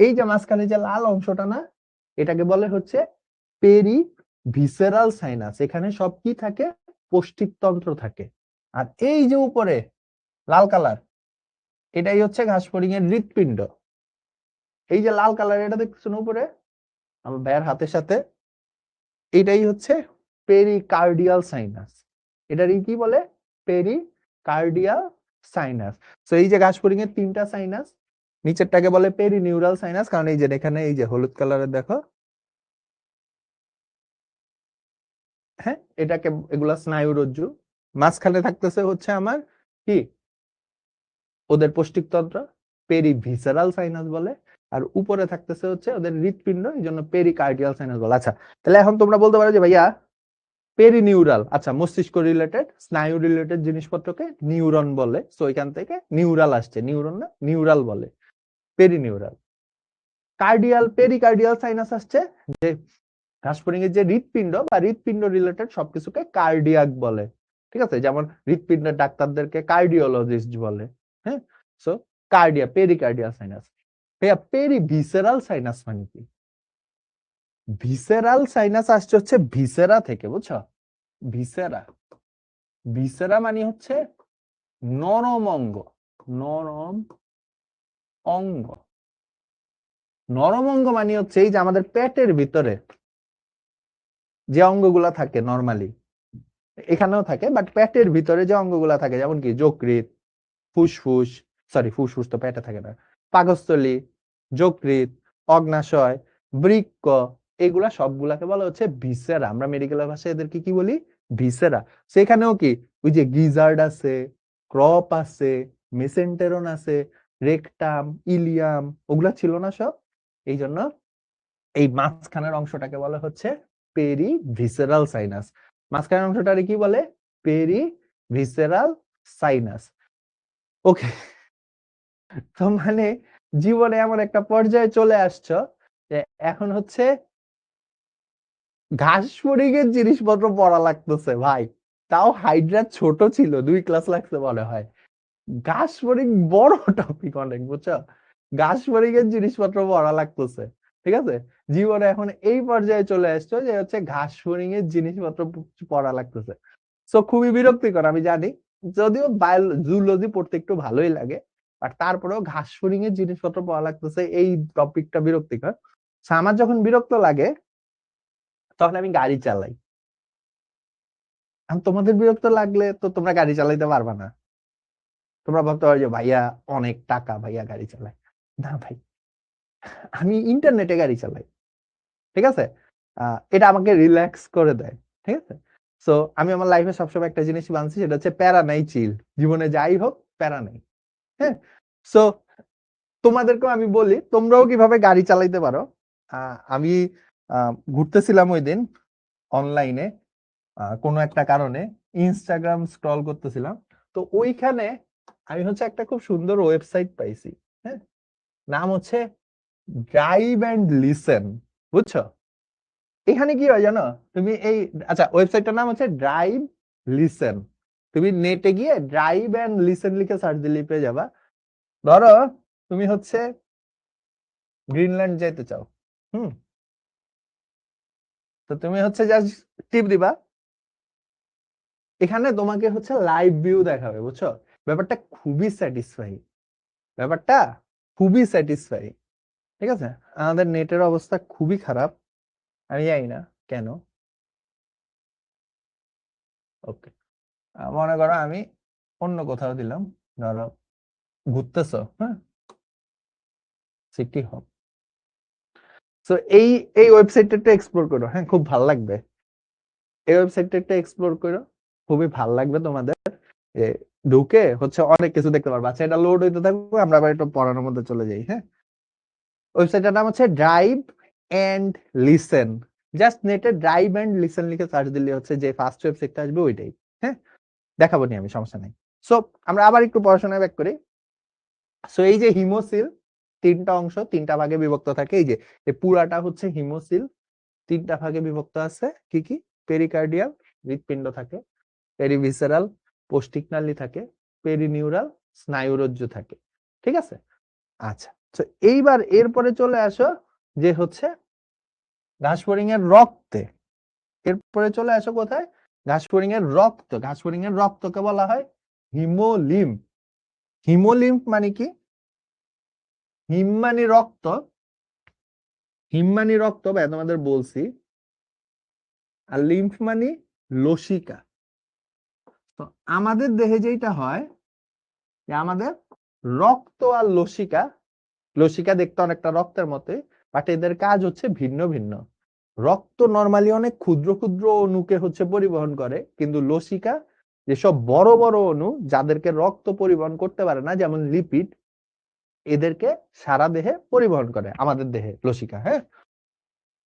এই যে মাঝখানে যে লাল অংশটা না, এটাকে বলে হচ্ছে পেরি ভিসেরাল সাইনাস। এখানে সব কি থাকে? পৌষ্টিকতন্ত্র থাকে। আর এই যে উপরে লাল কালার, এটাই হচ্ছে ঘাস ফড়িং এর হৃৎপিণ্ড। এই যে লাল কালার এটা দেখতেছো না উপরে আমার ভাইয়ের হাতের সাথে, এটাই হচ্ছে পেরিকার্ডিয়াল সাইনাস। এটারই কি বলে? Pericardial sinus. তো এই যে ঘাস ফড়িং এর 3টা সাইনাস, নিচেরটাকে বলে পেরিনিউরাল সাইনাস, কারণ এই যে এখানে এই যে হলুদ কালারের দেখো, হ্যাঁ, এটাকে এগুলা স্নায়ুরজ্জু। মাঝখানে থাকতেছে হচ্ছে আমার কি ওদের পৌষ্টিকতন্ত্র, পেরিভিসেরাল সাইনাস বলে। আর উপরে থাকতেছে হচ্ছে ওদের হৃৎপিণ্ড, এই জন্য পেরিকার্ডিয়াল সাইনাস বলে। আচ্ছা, তাহলে এখন তোমরা বলতে পারো যে ভাইয়া পেরিনিউরাল, আচ্ছা মস্তিষ্ক রিলেটেড স্নায়ু রিলেটেড জিনিসপত্রকে নিউরন বলে, সো এখান থেকে নিউরাল আসছে, নিউরন না নিউরাল বলে, পেরিনিউরাল। পেরিকার্ডিয়াল সাইনাস আসছে যে ঘাস ফড়িং এর যে হৃৎপিণ্ড বা হৃৎপিণ্ড রিলেটেড সবকিছুকে কার্ডিয়াক বলে। ঠিক আছে, যেমন হৃৎপিণ্ডের ডাক্তারদেরকে কার্ডিওলজিস্ট বলে। হ্যাঁ, সো পেরিকার্ডিয়াল সাইনাস। ভাইয়া পেরিভিসেরাল সাইনাস মানে কি? ভিসেরাল সাইনাস আসছে হচ্ছে ভিসেরা থেকে, বুঝছো? ভিসেরা, ভিসেরা মানে হচ্ছে নরম অঙ্গ। নরম অঙ্গ, নরম অঙ্গ মানে হচ্ছে এই যে আমাদের পেটের ভিতরে যে অঙ্গগুলা থাকে নরমালি, এখানেও থাকে, বাট পেটের ভিতরে যে অঙ্গগুলা থাকে, যেমন কি যকৃৎ, ফুসফুস, ফুসফুস তো পেটে থাকে না, পাকস্থলী, যকৃৎ, অগ্নাশয়, বৃক্ক, এগুলা সবগুলাকে বলা হচ্ছে ভিসেরা। আমরা মেডিকেল ভাষায় এদেরকে কি বলি? ভিসেরা। সেখানেও কি ওই যে গিজার্ড আছে, ক্রপ আছে, মেসেন্টেরন আছে, রেকটাম, ইলিয়াম, ওগুলা ছিল না সব? এই জন্য এই মাঝখানের অংশটাকে বলা হচ্ছে পেরি ভিসেরাল সাইনাস। মাঝখানের অংশটারে কি বলে? Peri visceral sinus. ওকে, তো মানে জীবনে এমন একটা পর্যায়ে চলে আসছো যে এখন হচ্ছে ঘাস ফড়িং এর জিনিসপত্র পড়া লাগতেছে ভাই। তাও হাইড্রা ছোট ছিল, 2 ক্লাস লাগছে মনে হয়। ঘাস ফড়িং বড় টপিক অনেক, বুঝছো? ঘাস ফড়িং এর জিনিসপত্র পড়া লাগতেছে। ঠিক আছে, জীবনে এখন এই পর্যায়ে চলে আসছো যে হচ্ছে ঘাস ফড়িং এর জিনিসপত্র পড়া লাগতেছে। তো খুবই বিরক্তিকর আমি জানি, যদিও জুলজি পড়তে একটু ভালোই লাগে, আর তারপরেও ঘাস ফড়িং এর জিনিসপত্র পড়া লাগতেছে, এই টপিকটা বিরক্তিকর। আমার যখন বিরক্ত লাগে তখন আমি গাড়ি চালাই। তোমাদের বিরক্ত লাগলে তো তোমরা গাড়ি চালাইতে পারবা না। তোমরা ভাবতে পারো যে ভাইয়া অনেক টাকা, ভাইয়া গাড়ি চালায়। না ভাই, আমি ইন্টারনেটে গাড়ি চালাই। ঠিক আছে, এটা আমাকে রিল্যাক্স করে দেয়। ঠিক আছে, সো আমি আমার লাইফে সবসময় একটা জিনিস মানছি, সেটা হচ্ছে প্যারা নাই, চিল। জীবনে যাই হোক প্যারা নাই। হ্যাঁ, সো তোমাদেরকেও আমি বলি তোমরাও কিভাবে গাড়ি চালাইতে পারো। আমি ঘুরতেছিলাম ওই দিন অনলাইনে, কোনো একটা কারণে ইনস্টাগ্রাম স্ক্রল করতেছিলাম, তো ওইখানে আমি হচ্ছে একটা খুব সুন্দর ওয়েবসাইট পাইছি। হ্যাঁ, নাম হচ্ছে ড্রাইভ অ্যান্ড লিসেন, বুঝছো? এখানে কি হয় জানো তুমি? এই আচ্ছা, ওয়েবসাইটটার নাম হচ্ছে ড্রাইভ লিসেন। তুমি নেটে গিয়ে ড্রাইভ অ্যান্ড লিসেন লিখে সার্চ দিলে পেয়ে যাবা। ধরো তুমি হচ্ছে গ্রিনল্যান্ড যাইতে চাও, হুম, তো তুমি হচ্ছে জাস্ট টিপ দিবা, এখানে তোমাকে হচ্ছে লাইভ ভিউ দেখাবে, বুঝছো? ব্যাপারটা খুবই স্যাটিসফাই, ব্যাপারটা খুবই স্যাটিসফাই। ঠিক আছে, আমাদের নেটের অবস্থা খুবই খারাপ, আমি জানি না কেন। ওকে, মনে করো আমি অন্য কোথাও দিলাম, ধরো ঘুরতেছো, হ্যাঁ, সিটি হপ। তো এই এই ওয়েবসাইটটা একটু এক্সপ্লোর করো, হ্যাঁ, খুব ভালো লাগবে। এই ওয়েবসাইটটা একটু এক্সপ্লোর করো, খুবই ভালো লাগবে তোমাদের। এ, ঢুকে হচ্ছে অনেক কিছু দেখতে পারবা। আচ্ছা, এটা লোড হইতে থাকবে, আমরা আবার একটু পড়ানোর মধ্যে চলে যাই। হ্যাঁ, ওয়েবসাইটটার নাম হচ্ছে ড্রাইভ এন্ড লিসেন। জাস্ট নেটে ড্রাইভ এন্ড লিসেন লিখে সার্চ দিলে হচ্ছে যে ফার্স্ট ওয়েবসাইটটা আসবে ওইটাই। হ্যাঁ, দেখাবো নি আমি, সমস্যা নাই। সো আমরা আবার একটু পড়াশোনায় ব্যাক করি। সো এই যে হিমোসিল, তিনটা অংশ, তিনটা ভাগে বিভক্ত থাকে। এই যে এই পুরাটা হচ্ছে হিমোসিল, তিনটা ভাগে বিভক্ত আছে। কি কি? পেরিকার্ডিয়াল, হৃৎপিণ্ড থাকে, পেরিভিসেরাল, পৌষ্টিক নালী থাকে, পেরিনিউরাল, স্নায়ুরজ্জু থাকে। ঠিক আছে, আচ্ছা। তো এইবার এরপরে চলে আসো যে হচ্ছে ঘাসফড়িং এর রক্তে। এরপরে চলে আসো কোথায়? ঘাসফড়িং এর রক্ত। ঘাসফড়িং এর রক্তকে বলা হয় হিমোলিম্ফ। হিমোলিম্ফ মানে কি? হিম মানে রক্ত, হিম মানে রক্ত ভাই তোমাদের বলছি, আর লিম্ফ মানে লসিকা। তো আমাদের দেহে যেটা হয় যে আমাদের রক্ত আর লসিকা, লসিকা দেখতে অনেকটা রক্তের মতোই, বাট এদের কাজ হচ্ছে ভিন্ন ভিন্ন। রক্ত নরমালি অনেক ক্ষুদ্র ক্ষুদ্র অণুকে হচ্ছে পরিবহন করে, কিন্তু লসিকা যেসব বড় বড় অণু যাদেরকে রক্ত পরিবহন করতে পারে না, যেমন লিপিড, এদেরকে সারা দেহে পরিবহন করে আমাদের দেহে লসিকা। হ্যাঁ,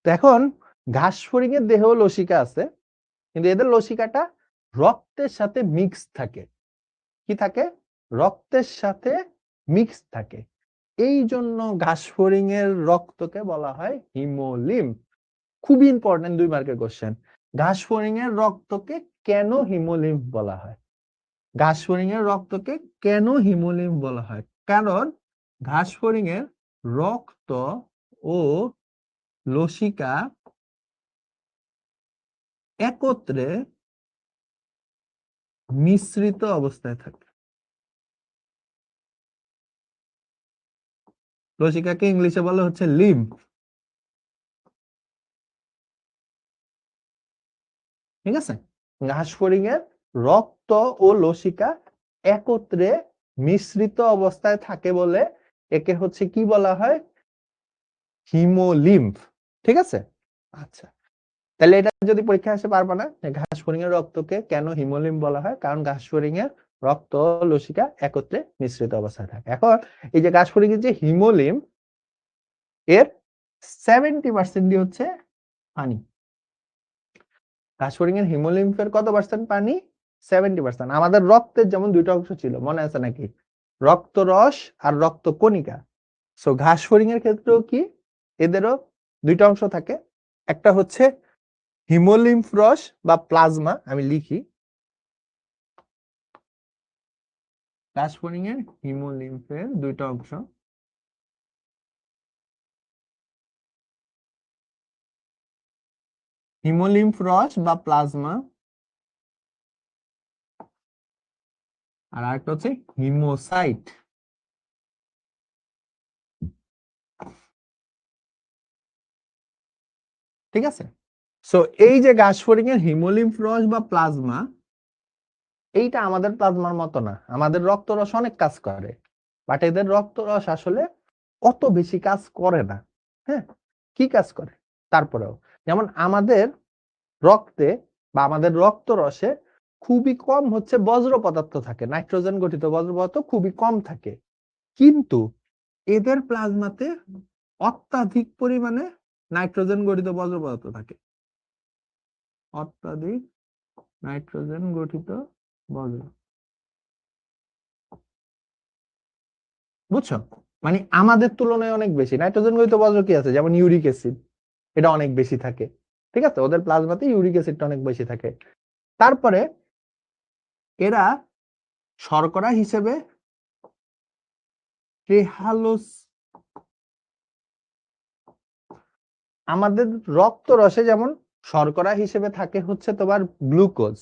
তো এখন ঘাসফড়িং এর দেহেও লসিকা আছে, কিন্তু এদের লসিকাটা রক্তের সাথে মিক্স থাকে। কি থাকে? রক্তের সাথে মিক্স থাকে। এই জন্য ঘাসফড়িং এর রক্তকে বলা হয় হিমোলিম্ফ। খুবই ইম্পর্টেন্ট, 2 মার্কের কোশ্চেন। ঘাসফড়িং এর রক্তকে কেন হিমোলিম্ফ বলা হয়? ঘাসফড়িং এর রক্তকে কেন হিমোলিম্ফ বলা হয়? কারণ ঘাসফড়িং এর রক্ত ও লসিকা একত্রে মিশ্রিত অবস্থায় থাকে। লসিকাকে ইংলিশে বলা হচ্ছে লিম্ফ। ঠিক আছে, ঘাসফড়িং এর রক্ত ও লসিকা একত্রে মিশ্রিত অবস্থায় থাকে বলে একে হচ্ছে কি বলা হয়? হিমোলিম্ফ। ঠিক আছে, আচ্ছা। তাহলে এটা যদি পরীক্ষা আসে পারবা না যে ঘাসফড়িং এর রক্তকে কেন হিমোলিম্ফ বলা হয়? কারণ ঘাসফড়িং এর রক্ত ও লসিকা একত্রে মিশ্রিত অবস্থায় থাকে। এখন এই যে ঘাসফড়িং এর যে হিমোলিম্ফ, এর 70% হচ্ছে পানি। ঘাসফড়িং এর হিমোলিম্ফের কত পার্সেন্ট পানি? 70%। আমাদের রক্তের যেমন দুইটা অংশ ছিল, মনে আছে নাকি? রক্তরস আর রক্তকণিকা। সো ঘাসফড়িং এর ক্ষেত্রেও কি এদেরও দুইটা অংশ থাকে। একটা হচ্ছে হিমোলিম্ফ রস বা প্লাজমা, আমি লিখি ঘাসফড়িং এর হিমোলিম্ফের দুইটা অংশ, হিমোলিম্ফ রস বা প্লাজমা, আর আরেকটা হচ্ছে হিমোসাইট। ঠিক আছে, সো এই যে ঘাসফড়িং এর হিমোলিম্ফ রস বা প্লাজমা, এইটা আমাদের প্লাজমার মতো না। আমাদের রক্তরস অনেক কাজ করে, বাট এদের রক্তরস আসলে অত বেশি কাজ করে না। হ্যাঁ, কি কাজ করে তারপরেও, যেমন আমাদের রক্তে বা আমাদের রক্তরসে খুবই কম হচ্ছে বজ্র পদার্থ থাকে, নাইট্রোজেন গঠিত বজ্র পদার্থ খুবই কম থাকে। কিন্তু এদের প্লাজমাতে অত্যাধিক পরিমাণে নাইট্রোজেন গঠিত বজ্র পদার্থ থাকে, অত্যাধিক নাইট্রোজেন গঠিত বজ্র। বুঝছো? মানে আমাদের তুলনায় অনেক বেশি। নাইট্রোজেন গঠিত বজ্র কি আছে, যেমন ইউরিক অ্যাসিড, এটা অনেক বেশি থাকে। ঠিক আছে, ওদের প্লাজমাতে ইউরিক অ্যাসিডটা অনেক বেশি থাকে। তারপরে এরা শর্করা হিসেবে ট্রেহালোস, আমাদের রক্ত রসে যেমন শর্করা হিসেবে থাকে হচ্ছে তোমার গ্লুকোজ,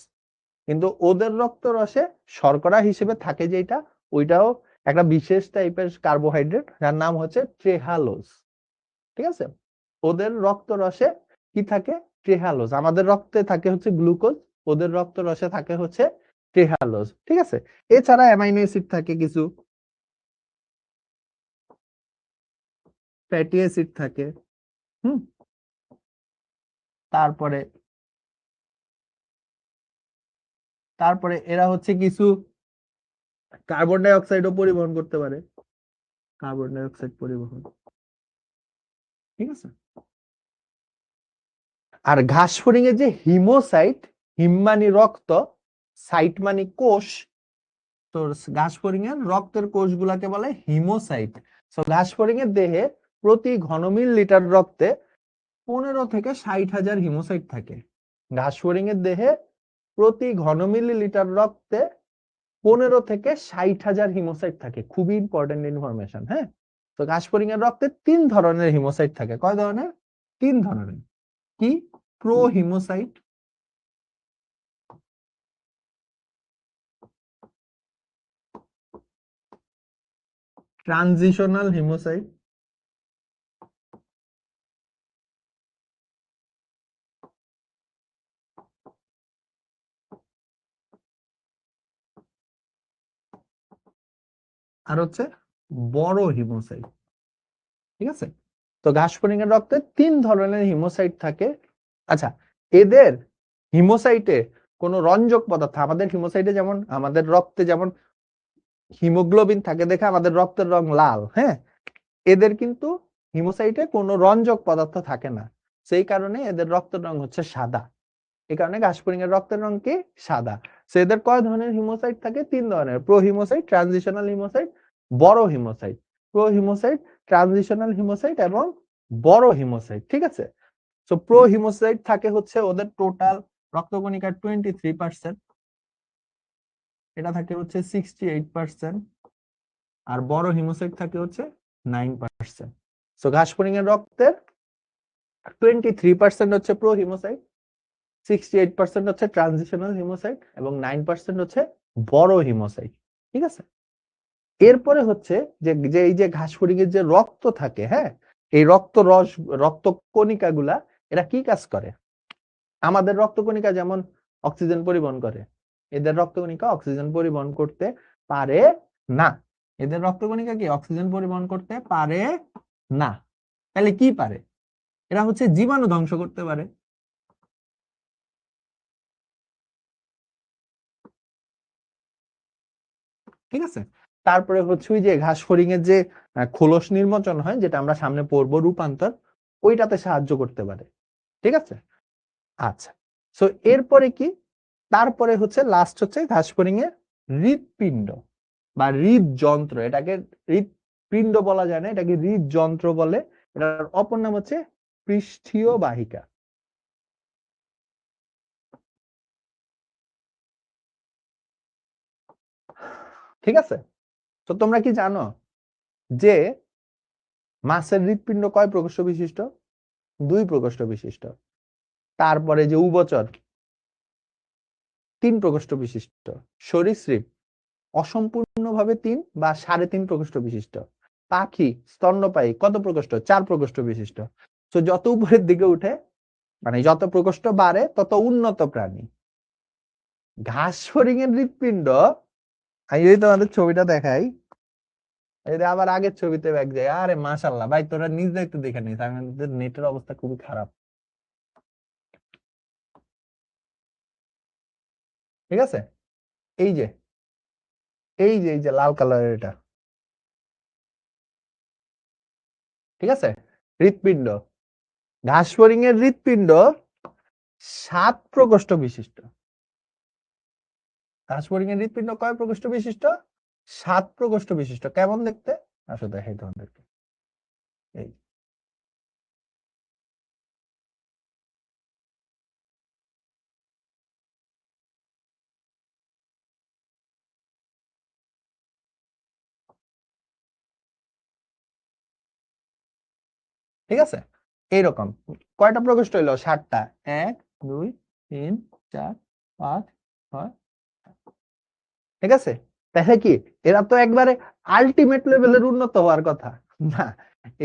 কিন্তু ওদের রক্ত রসে শর্করা হিসেবে থাকে যেটা, ওইটাও একটা বিশেষ টাইপের কার্বোহাইড্রেট, যার নাম হচ্ছে ট্রেহালোজ। ঠিক আছে, ওদের রক্ত রসে কি থাকে, ট্রেহালোজ। আমাদের রক্তে থাকে হচ্ছে গ্লুকোজ, ওদের রক্ত রসে থাকে হচ্ছে ট্রেহালোজ। ঠিক আছে, এছাড়া অ্যামাইনো অ্যাসিড থাকে কিছু, ফ্যাটি অ্যাসিড থাকে। হুম, তারপরে তারপরে এরা হচ্ছে কিছু কার্বন ডাই অক্সাইডও পরিবহন করতে পারে, কার্বন ডাই অক্সাইড পরিবহন। ঠিক আছে, আর ঘাস ফড়িং এর যে হিমোসাইট, হিম মানে রক্ত, সাইট মানে কোষ, তো ঘাস ফড়িং এর রক্তের কোষগুলাকে বলে হিমোসাইট। তো ঘাস ফড়িং এর দেহে প্রতি ঘনমিল লিটার রক্তে 15 থেকে 60,000 হিমোসাইট থাকে। ঘাস ফড়িং এর দেহে প্রতি ঘনমিলি লিটার রক্তে 15 থেকে 60,000 হিমোসাইট থাকে। খুবই ইম্পর্টেন্ট ইনফরমেশন। হ্যাঁ, তো ঘাস ফড়িং এর রক্তে 3 ধরনের হিমোসাইট থাকে। কয় ধরনের? 3 ধরনের। কি? প্রো হিমোসাইট, ট্রানজিশনাল হিমোসাইট, আর হচ্ছে বড় হিমোসাইট। ঠিক আছে, তো ঘাস ফড়িং এর রক্তে 3 ধরনের হিমোসাইট থাকে। আচ্ছা, এদের হিমোসাইটে কোন রঞ্জক পদার্থ, আমাদের হিমোসাইটে যেমন আমাদের রক্তে যেমন হিমোগ্লোবিন থাকে দেখে আমাদের রক্তের রং লাল, হ্যাঁ, এদের কিন্তু হিমোসাইটে কোনো রঞ্জক পদার্থ থাকে না, সেই কারণে এদের রক্তের রং হচ্ছে সাদা। এই কারণে ঘাস ফড়িং এর রক্তের রং কি? সাদা। সো এদের কয় ধরনের হিমোসাইট থাকে? 3 ধরনের, প্রো হিমোসাইট, ট্রানজিশনাল হিমোসাইট, বড় haemocyte. Pro haemocyte, transitional haemocyte এবং বড় হিমোসাইট। ঠিক আছে, সো প্রো হিমোসাইট থাকে হচ্ছে ওদের টোটাল রক্তকণিকার 23%, এটা থাকে হচ্ছে 68%, আর বড় হিমোসাইট থাকে হচ্ছে 9%। সো ঘাস ফড়িং এর রক্তের 23% হচ্ছে প্রো হিমোসাইট, 68% হচ্ছে ট্রানজিশনাল হিমোসাইট এবং 9% হচ্ছে বড় হিমোসাইট। ঠিক আছে, এরপরে হচ্ছে যে যে এই যে ঘাস ফড়িং এর যে রক্ত থাকে, হ্যাঁ, এই রক্ত কণিকা গুলা এরা কি কাজ করে? আমাদের রক্ত কণিকা যেমন অক্সিজেন পরিবহন করে, এদের রক্ত কণিকা অক্সিজেন পরিবহন করতে পারে না। এদের রক্ত কণিকা কি অক্সিজেন পরিবহন করতে পারে না। তাহলে কি পারে? এরা হচ্ছে জীবাণু ধ্বংস করতে পারে। ঠিক আছে, তারপরে হচ্ছে ওই যে ঘাস ফড়িং এর যে খোলস নির্মোচন হয়, যেটা আমরা সামনে পড়বো, রূপান্তর, ওইটাতে সাহায্য করতে পারে। ঠিক আছে, আচ্ছা, সো এরপরে কি? তারপরে হচ্ছে লাস্ট হচ্ছে ঘাস ফড়িং এর হৃৎপিণ্ড বা হৃদযন্ত্র। এটাকে হৃৎপিণ্ড বলা যায় না, এটাকে হৃদযন্ত্র বলে। এটার অপর নাম হচ্ছে পৃষ্ঠীয় বাহিকা। ঠিক আছে, তো তোমরা কি জানো যে মাছের হৃৎপিণ্ড কয় প্রকোষ্ঠ বিশিষ্ট? 2 প্রকোষ্ঠ বিশিষ্ট। তারপরে যে উভচর 3 প্রকোষ্ঠ বিশিষ্ট। সরীসৃপ অসম্পূর্ণভাবে 3 বা 3.5 প্রকোষ্ঠ বিশিষ্ট। পাখি স্তন্যপায়ী কত প্রকোষ্ঠ? 4 প্রকোষ্ঠ বিশিষ্ট। তো যত উপরের দিকে উঠে, মানে যত প্রকোষ্ঠ বাড়ে তত উন্নত প্রাণী। ঘাস ফড়িং এর হৃৎপিণ্ড, আমি যদি তোমাদের ছবিটা দেখাই, যদি আবার আগের ছবিতে ব্যাক যায়, আরে মাশাআল্লাহ ভাই, তোরা নিজে একটু দেখে নিস, আমাদের নেটের অবস্থা খুবই খারাপ। ঠিক আছে, এই যে এই যে লাল কালারের এটা, ঠিক আছে, হৃৎপিণ্ড। ঘাস ফড়িং এর হৃৎপিণ্ড 7 প্রকোষ্ঠ বিশিষ্ট। ঘাসফড়িং এর হৃৎপিণ্ড কয় প্রকোষ্ঠ বিশিষ্ট? 7 প্রকোষ্ঠ বিশিষ্ট। কেমন দেখতে? আসো দেখাই তোমাদেরকে। এই ঠিক আছে, এইরকম কয়টা প্রকোষ্ঠ হইলো? 7টা। 1 2 3 4 5 6। ঠিক আছে, তাহলে কি এরা তো একবারে আলটিমেট লেভেলের উন্নত হওয়ার কথা না,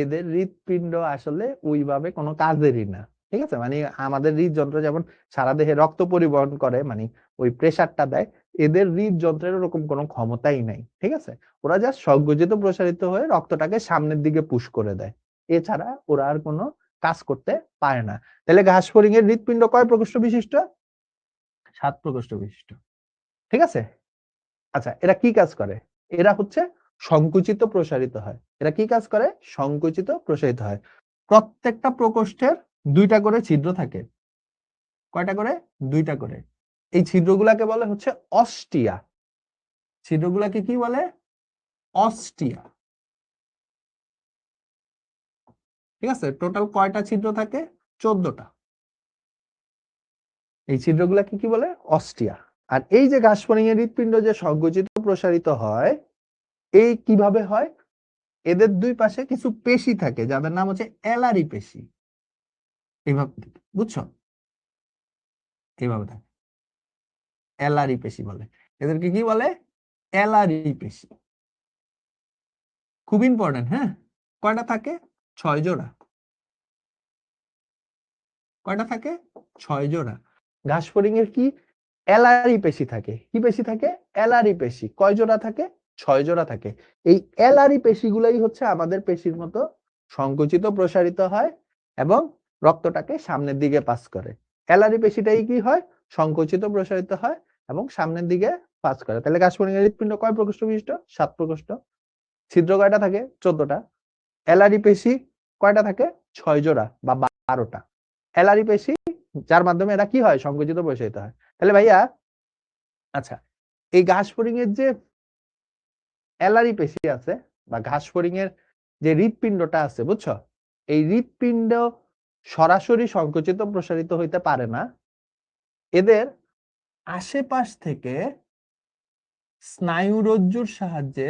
এদের হৃৎপিণ্ড আসলে ওইভাবে কোনো কাজেরই না। ঠিক আছে, মানে আমাদের হৃদযন্ত্র যেমন সারা দেহে রক্ত পরিবহন করে, মানে ওই প্রেসারটা দেয়, এদের হৃদযন্ত্রের ওরকম কোনো ক্ষমতাই নাই। ঠিক আছে, ওরা জাস্ট সংকুচিত প্রসারিত হয়ে রক্তটাকে সামনের দিকে পুশ করে দেয়, এছাড়া ওরা আর কোনো কাজ করতে পারে না। তাহলে ঘাসফড়িং এর হৃৎপিণ্ড কয় প্রকোষ্ঠ বিশিষ্ট? 7 প্রকোষ্ঠ বিশিষ্ট। ঠিক আছে, আচ্ছা এরা কি কাজ করে? এরা হচ্ছে সংকুচিত প্রসারিত হয়। এরা কি কাজ করে? সংকুচিত প্রসারিত হয়। প্রত্যেকটা প্রকোষ্ঠের 2টা করে ছিদ্র থাকে। কয়টা করে? 2টা করে। এই ছিদ্রগুলাকে বলে হচ্ছে অস্টিয়া। ছিদ্রগুলাকে কি বলে? অস্টিয়া। ঠিক আছে, টোটাল কয়টা ছিদ্র থাকে? 14টা। এই ছিদ্রগুলাকে কি বলে? অস্টিয়া। আর এই যে ঘাসফড়িং এর হৃৎপিণ্ড যে সংকুচিত প্রসারিত হয়, এই কিভাবে হয়? এদের 2 পাশে কিছু পেশি থাকে যাদের নাম হচ্ছে এলারি পেশি। এইভাবে, বুঝছো? এইভাবে থাকে, এলারি পেশি বলে। এদেরকে কি বলে? এলারি পেশি। খুব ইম্পর্টেন্ট, হ্যাঁ। কয়টা থাকে? 6 জোড়া। কয়টা থাকে? 6 জোড়া। ঘাসফড়িং এর কি এলারি পেশি থাকে। কি পেশি থাকে? এলারি পেশি। কয় জোড়া থাকে? 6 জোড়া থাকে। এই এলারি পেশিগুলাই হচ্ছে আমাদের পেশির মতো সংকুচিত প্রসারিত হয় এবং রক্তটাকে সামনের দিকে পাস করে। এলারি পেশিটাই কি হয়? সংকুচিত প্রসারিত হয় এবং সামনের দিকে পাস করে। তাহলে ঘাসফড়িং এর হৃৎপিণ্ড কয় প্রকোষ্ঠ বিশিষ্ট? 7 প্রকোষ্ঠ। ছিদ্র কয়টা থাকে? 14টা। এলারি পেশি কয়টা থাকে? 6 জোড়া বা 12টা। এলারি পেশি, যার মাধ্যমে এরা কি হয়? সংকুচিত প্রসারিত হয়। তাহলে ভাইয়া, আচ্ছা এই ঘাসফড়িং এর যে এলারি পেশি আছে বা ঘাসফড়িং এর যে হৃৎপিণ্ডটা আছে, বুঝছো, এই হৃৎপিণ্ড সরাসরি সংকুচিত প্রসারিত হইতে পারে না। এদের আশেপাশ থেকে স্নায়ুরজ্জুর সাহায্যে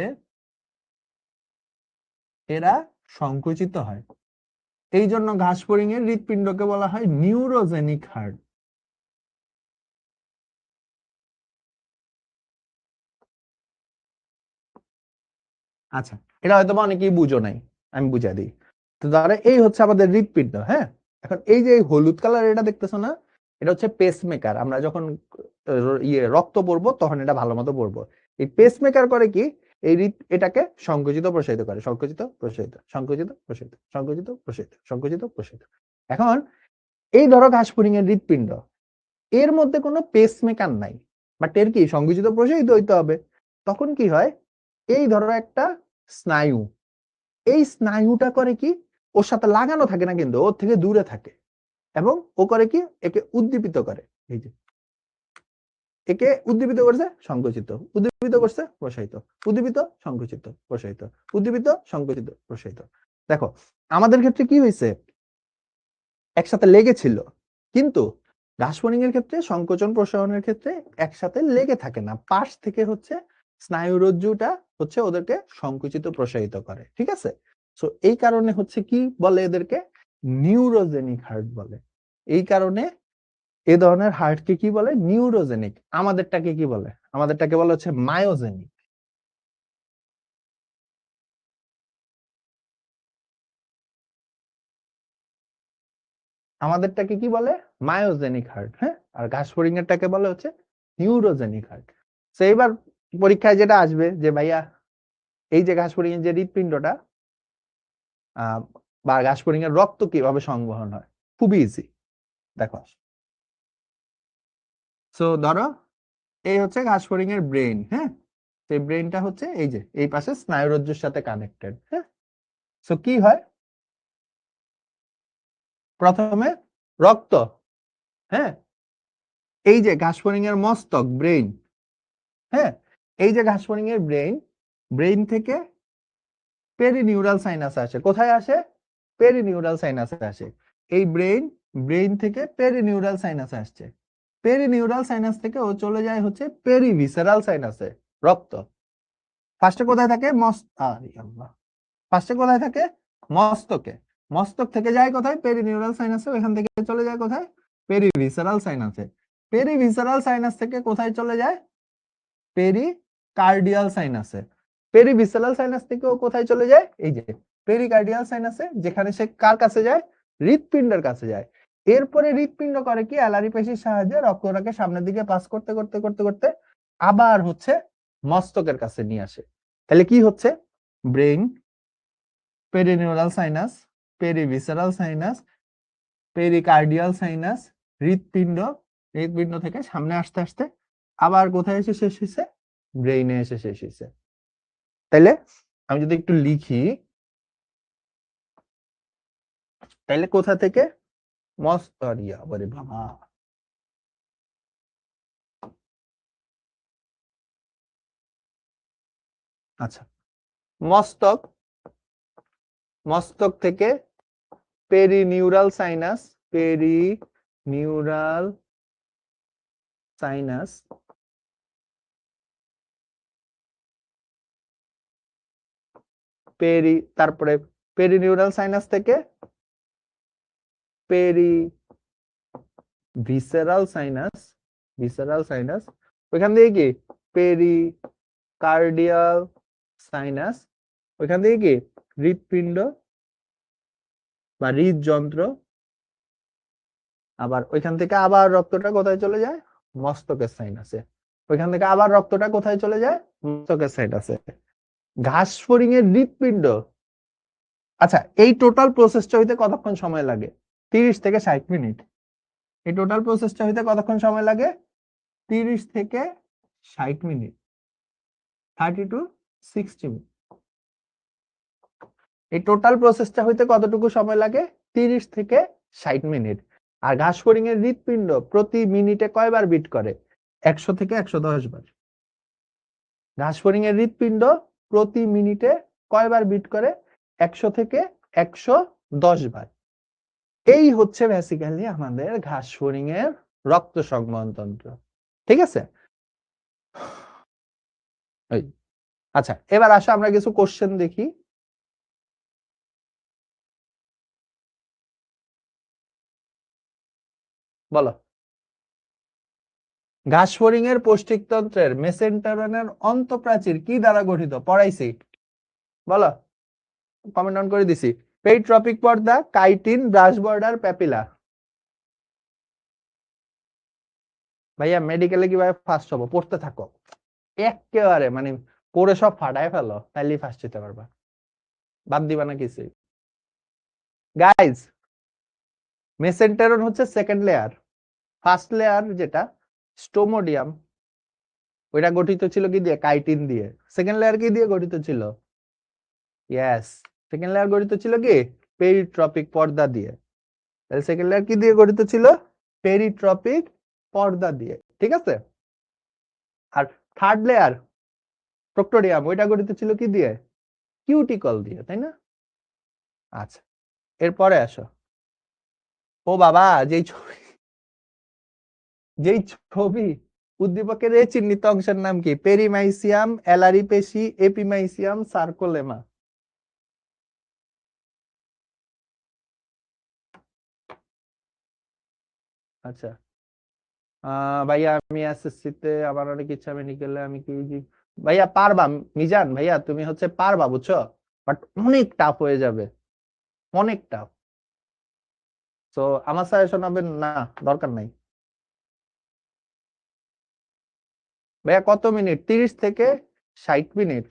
এরা সংকুচিত হয়। এই জন্য ঘাসফড়িং এর হৃৎপিণ্ডকে বলা হয় নিউরোজেনিক হার্ট। আচ্ছা, এটা হয়তো অনেকেই বুঝো নাই, আমি বুঝা দিই। তো ধরো এই হচ্ছে আমাদের হৃৎপিণ্ড, হ্যাঁ। এখন এই যে হলুদ কালার এটা দেখতেছো না, এটা হচ্ছে পেসমেকার। আমরা যখন রক্ত পড়বো তখন এটা ভালো মতো পড়বো। এই পেসমেকার করে কি? এই এটাকে সংকুচিত প্রসারিত করে, সংকুচিত প্রসারিত, সংকুচিত প্রসারিত, সংকুচিত প্রসারিত, সংকুচিত প্রসারিত। এখন এই ধরো ঘাসফড়িং এর হৃৎপিণ্ড, এর মধ্যে কোনো পেসমেকার নাই, বাট এর কি সংকুচিত প্রসারিত হইতে হবে। তখন কি হয়? এই ধরো একটা স্নায়ু, এই স্নায়ুটা করে কি? ওর সাথে লাগানো থাকে না, কিন্তু ওর থেকে দূরে থাকে এবং ও করে কি? একে উদ্দীপিত করে। এই যে একে উদ্দীপিত করছে, সংকুচিত, উদ্দীপিত করছে, প্রসারিত, উদ্দীপিত, সংকুচিত, প্রসারিত, উদ্দীপিত, সংকুচিত, প্রসারিত। দেখো আমাদের ক্ষেত্রে কি হয়েছে? একসাথে লেগেছিল, কিন্তু ঘাসফড়িং এর ক্ষেত্রে সংকোচন প্রসারণের ক্ষেত্রে একসাথে লেগে থাকে না, পাশ থেকে হচ্ছে স্নায়ুরজ্জুটা হচ্ছে ওদেরকে সংকুচিত প্রসারিত করে। ঠিক আছে, সো এই কারণে হচ্ছে কি বলে? এদেরকে নিউরোজেনিক হার্ট বলে। এই কারণে এই ধরনের হার্টকে কি বলে? নিউরোজেনিক। আমাদেরটাকে কি বলে? আমাদেরটাকে বলে হচ্ছে মায়োজেনিক। আমাদেরটাকে কি বলে? মায়োজেনিক হার্ট, হ্যাঁ। আর ঘাসফড়িং এরটাকে বলে হচ্ছে নিউরোজেনিক হার্ট। তো এবার পরীক্ষায় যেটা আসবে যে ভাইয়া, এই যে ঘাসফড়িং এর যে হৃৎপিণ্ডটা বা ঘাসফড়িং এর রক্ত কিভাবে সংবহন হয়? খুবই ইজি, দেখো। সো ধরো এই হচ্ছে ঘাসফড়িং এর ব্রেন, হ্যাঁ। সেই ব্রেনটা হচ্ছে এই যে এই পাশে স্নায়ুরজ্জুর সাথে কানেক্টেড, হ্যাঁ। সো কি হয়? প্রথমে রক্ত, হ্যাঁ, এই যে ঘাসফড়িং এর মস্তক, ব্রেন, হ্যাঁ, এই যে ঘাসফড়িং এর ব্রেইন থেকে পেরিনিউরাল সাইনাসে আসে। কোথায় আসে? পেরিনিউরাল সাইনাসে আসে। এই ব্রেইন থেকে পেরিনিউরাল সাইনাসে আসছে। পেরিনিউরাল সাইনাস থেকে ও চলে যায় হচ্ছে পেরিভিসেরাল সাইনাসে, রক্ত। ফার্স্টে কোথায় থাকে? ফার্স্টে কোথায় থাকে? মস্তকে। মস্তক থেকে যায় কোথায়? পেরিনিউরাল সাইনাসে। ওইখান থেকে চলে যায় কোথায়? পেরিভিসেরাল সাইনাসে। পেরিভিসেরাল সাইনাস থেকে কোথায় চলে যায়? পেরিকার্ডিয়াল সাইনাসে। পেরিভিসেরাল সাইনাস থেকে ও কোথায় চলে যায়? এই যে পেরিকার্ডিয়াল সাইনাসে, যেখানে সে কার কাছে যায়? হৃৎপিণ্ডের কাছে যায়। এরপরে হৃৎপিণ্ড করে কি? অ্যালারি পেশির সাহায্যে রক্তটাকে সামনের দিকে পাস করতে করতে করতে করতে আবার হচ্ছে মস্তকের কাছে নিয়ে আসে। তাহলে কি হচ্ছে? Brain, perineural sinus, perivisceral sinus, pericardial sinus, হৃৎপিণ্ড থেকে সামনে আসতে আসতে আবার কোথায় এসে শেষ হয়েছে? ব্রেইনে এসে শেষ হয়েছে। তাইলে আমি যদি একটু লিখি, তাইলে কোথা থেকে? মস্তরিয়া, বলে বাবা। আচ্ছা, মস্তক থেকে পেরিনিউরাল সাইনাস, তারপরে পেরিনিউরাল সাইনাস থেকে ভিসেরাল সাইনাস, ওইখান থেকে কি? পেরিকার্ডিয়াল সাইনাস, ওইখান থেকে কি? হৃৎপিণ্ড বা হৃদযন্ত্র। আবার ওইখান থেকে আবার রক্তটা কোথায় চলে যায়? মস্তকের সাইনাসে। ওইখান থেকে আবার রক্তটা কোথায় চলে যায়? মস্তকের সাইনাসে। ঘাসফড়িং এর হৃৎপিণ্ড। আচ্ছা, এই টোটাল প্রসেসটা হইতে কতক্ষণ সময় লাগে? 30 থেকে 60 মিনিট। এই টোটাল প্রসেসটা হইতে কতক্ষণ সময় লাগে? 30 থেকে 60 মিনিট, 30 to 60 মিনিট। এই টোটাল প্রসেসটা হইতে কতটুকু সময় লাগে? 30 থেকে 60 মিনিট। আর ঘাসফড়িং এর হৃৎপিণ্ড প্রতি মিনিটে কয়বার বিট করে? 100 থেকে 110 বার। ঘাসফড়িং এর হৃৎপিণ্ড প্রতি মিনিটে কয়বার বিট করে? 100 থেকে 110 বার। এই হচ্ছে বেসিক্যালি আমাদের ঘাসফড়িং এর রক্ত সংবহন তন্ত্র। ঠিক আছে? আচ্ছা, এবার আসো আমরা কিছু কোশ্চেন দেখি। বলো, ঘাসফড়িং এর পৌষ্টিকতন্ত্রের মেসেন্টেরনের অন্তঃপ্রাচীর কি দ্বারা গঠিত? পড়াইছি, বলো, কমেন্ট অন করে দিছি। পেরিট্রপিক পর্দা, কাইটিন, ব্রাশ বর্ডার, প্যাপিলা। ভাইয়া মেডিকেলে কিভাবে ফার্স্ট হবো? পড়তে থাকো একেবারে, মানে পড়ে সব ফাটায় ফেলো, তাইলেই ফার্স্ট হতে পারবা। বাদ দিবা না কিছু। গাইজ, মেসেন্টেরন হচ্ছে সেকেন্ড লেয়ার। ফার্স্ট লেয়ার যেটা স্টোমোডিয়াম, ওইটা গঠিত ছিল কি দিয়ে? কাইটিন দিয়ে। সেকেন্ড লেয়ার কি দিয়ে গঠিত ছিল? ইয়েস, সেকেন্ড লেয়ার গঠিত ছিল কি? পেরিট্রপিক পর্দা দিয়ে। তাহলে সেকেন্ড লেয়ার কি দিয়ে গঠিত ছিল? পেরিট্রপিক পর্দা দিয়ে। ঠিক আছে? আর থার্ড লেয়ার প্রক্টোরিয়াম, ওইটা গঠিত ছিল কি দিয়ে? কিউটিকল দিয়ে, তাই না? আচ্ছা, এরপরে আসো। ও বাবা, যেই ছবি উদ্দীপকের এই চিহ্নিত অংশের নাম কি? পেরিমাইসিয়াম, অ্যালারি পেশি, এপিমাইসিয়াম, সার্কোলেমা। আচ্ছা, ভাইয়া আমি এসএসসি তে আমার অনেক ইচ্ছা মেডিকেলে, আমি কি ভাইয়া পারবা? মিজান ভাইয়া তুমি হচ্ছে পারবা, বুঝছো? বাট অনেক টাফ হয়ে যাবে, অনেক টাফ। তো আমার সাজেশন হবে না, দরকার নাই। ভাইয়া কত মিনিট? 30 থেকে 60 মিনিট।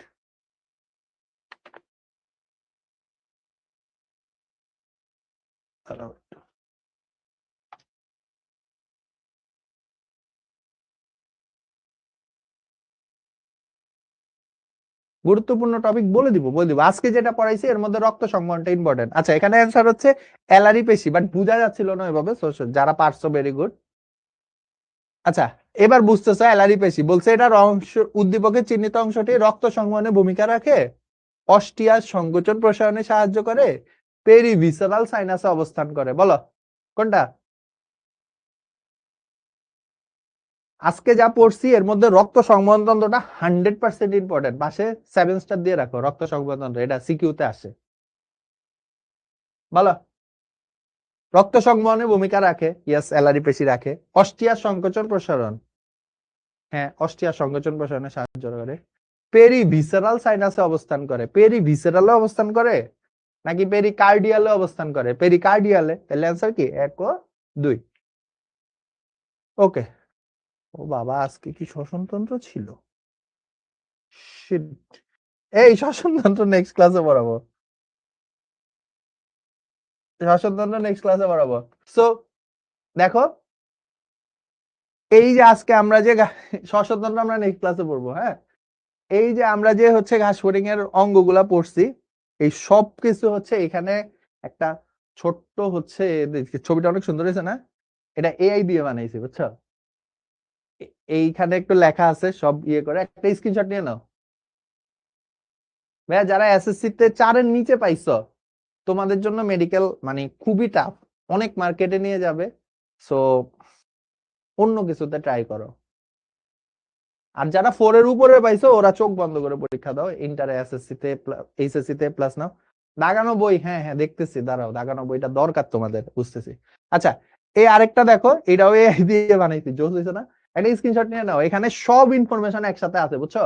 গুরুত্বপূর্ণ টপিক বলে দিব আজকে যেটা পড়াইছি এর মধ্যে রক্ত সংবহনটা ইম্পর্টেন্ট। আচ্ছা, এখানে অ্যান্সার হচ্ছে অ্যালারি পেশি, বাট বোঝা যাচ্ছিল না এভাবে। যারা পারছো ভেরি গুড। আচ্ছা, এবার বুঝতেছো অ্যালারি পেশি বলছে এটার অংশ উদ্দীপকের চিহ্নিত অংশটি রক্ত সংবহনে ভূমিকা রাখে, অস্টিয়াস সংকোচন প্রসারণে সাহায্য করে, পেরিভিসারাল সাইনাসে অবস্থান করে। বলো কোনটা? আজকে যা পড়ছি এর মধ্যে রক্ত সংবহন তন্ত্রটা 100% ইম্পর্টেন্ট। পাশে 7 স্টার দিয়ে রাখো, রক্ত সংবহন তন্ত্র, এটা সিকিউতে আসে। বলো। রক্ত সংবহনে ভূমিকা রাখে, ইয়েস অ্যালারি পেশি রাখে। অস্টিয়াস সংকোচন প্রসারণ, হ্যাঁ অস্টিয়াস সংকোচন প্রসারণে সাহায্য করে। পেরিভিসারাল সাইনাসে অবস্থান করে, পেরিভিসারালে অবস্থান করে নাকি পেরিকার্ডিয়ালে অবস্থান করে? পেরিকার্ডিয়ালে। তাহলে অ্যান্সার কি 1 ও 2। ওকে। ও বাবা, আজকে কি শ্বসনতন্ত্র ছিল? Shit. এই শ্বসনতন্ত্র নেক্সট ক্লাসে পড়াবো, শ্বসনতন্ত্র নেক্সট ক্লাসে পড়াবো। সো দেখো, এই যে আজকে আমরা যে শ্বসনতন্ত্র আমরা নেক্সট ক্লাসে পড়বো, হ্যাঁ। এই যে আমরা যে হচ্ছে ঘাসফড়িং এর অঙ্গগুলা পড়ছি, এই সব কিছু হচ্ছে এখানে একটা ছোট্ট হচ্ছে, ছবিটা অনেক সুন্দর হয়েছে না? এটা এআই দিয়ে বানাইছি, বুঝছো? এইখানে একটু লেখা আছে সব ইয়ে করে, একটা স্ক্রিনশট নিয়ে নাও। ভাইয়া যারা এসএসসি তে 4 এর নিচে পাইছো, তোমাদের জন্য মেডিকেল মানে খুবই টাফ, অনেক মার্কেটে নিয়ে যাবে। সো অন্য কিছুতে ট্রাই করো। আর যারা 4 এর উপরে পাইছো ওরা চোখ বন্ধ করে পরীক্ষা দাও, ইন্টার এসএসসি তে এইচএসসি তে প্লাস নাও। দাগানো বই, হ্যাঁ হ্যাঁ দেখতেছি, দাঁড়াও, দাগানো বইটা দরকার তোমাদের, বুঝতেছি। আচ্ছা, এই আরেকটা দেখো, এটাও এআই দিয়ে বানাইছি, জোস হইছে না? একটা স্ক্রিনশট নিয়ে নাও, এখানে সব ইনফরমেশন একসাথে আছে, বুঝছো?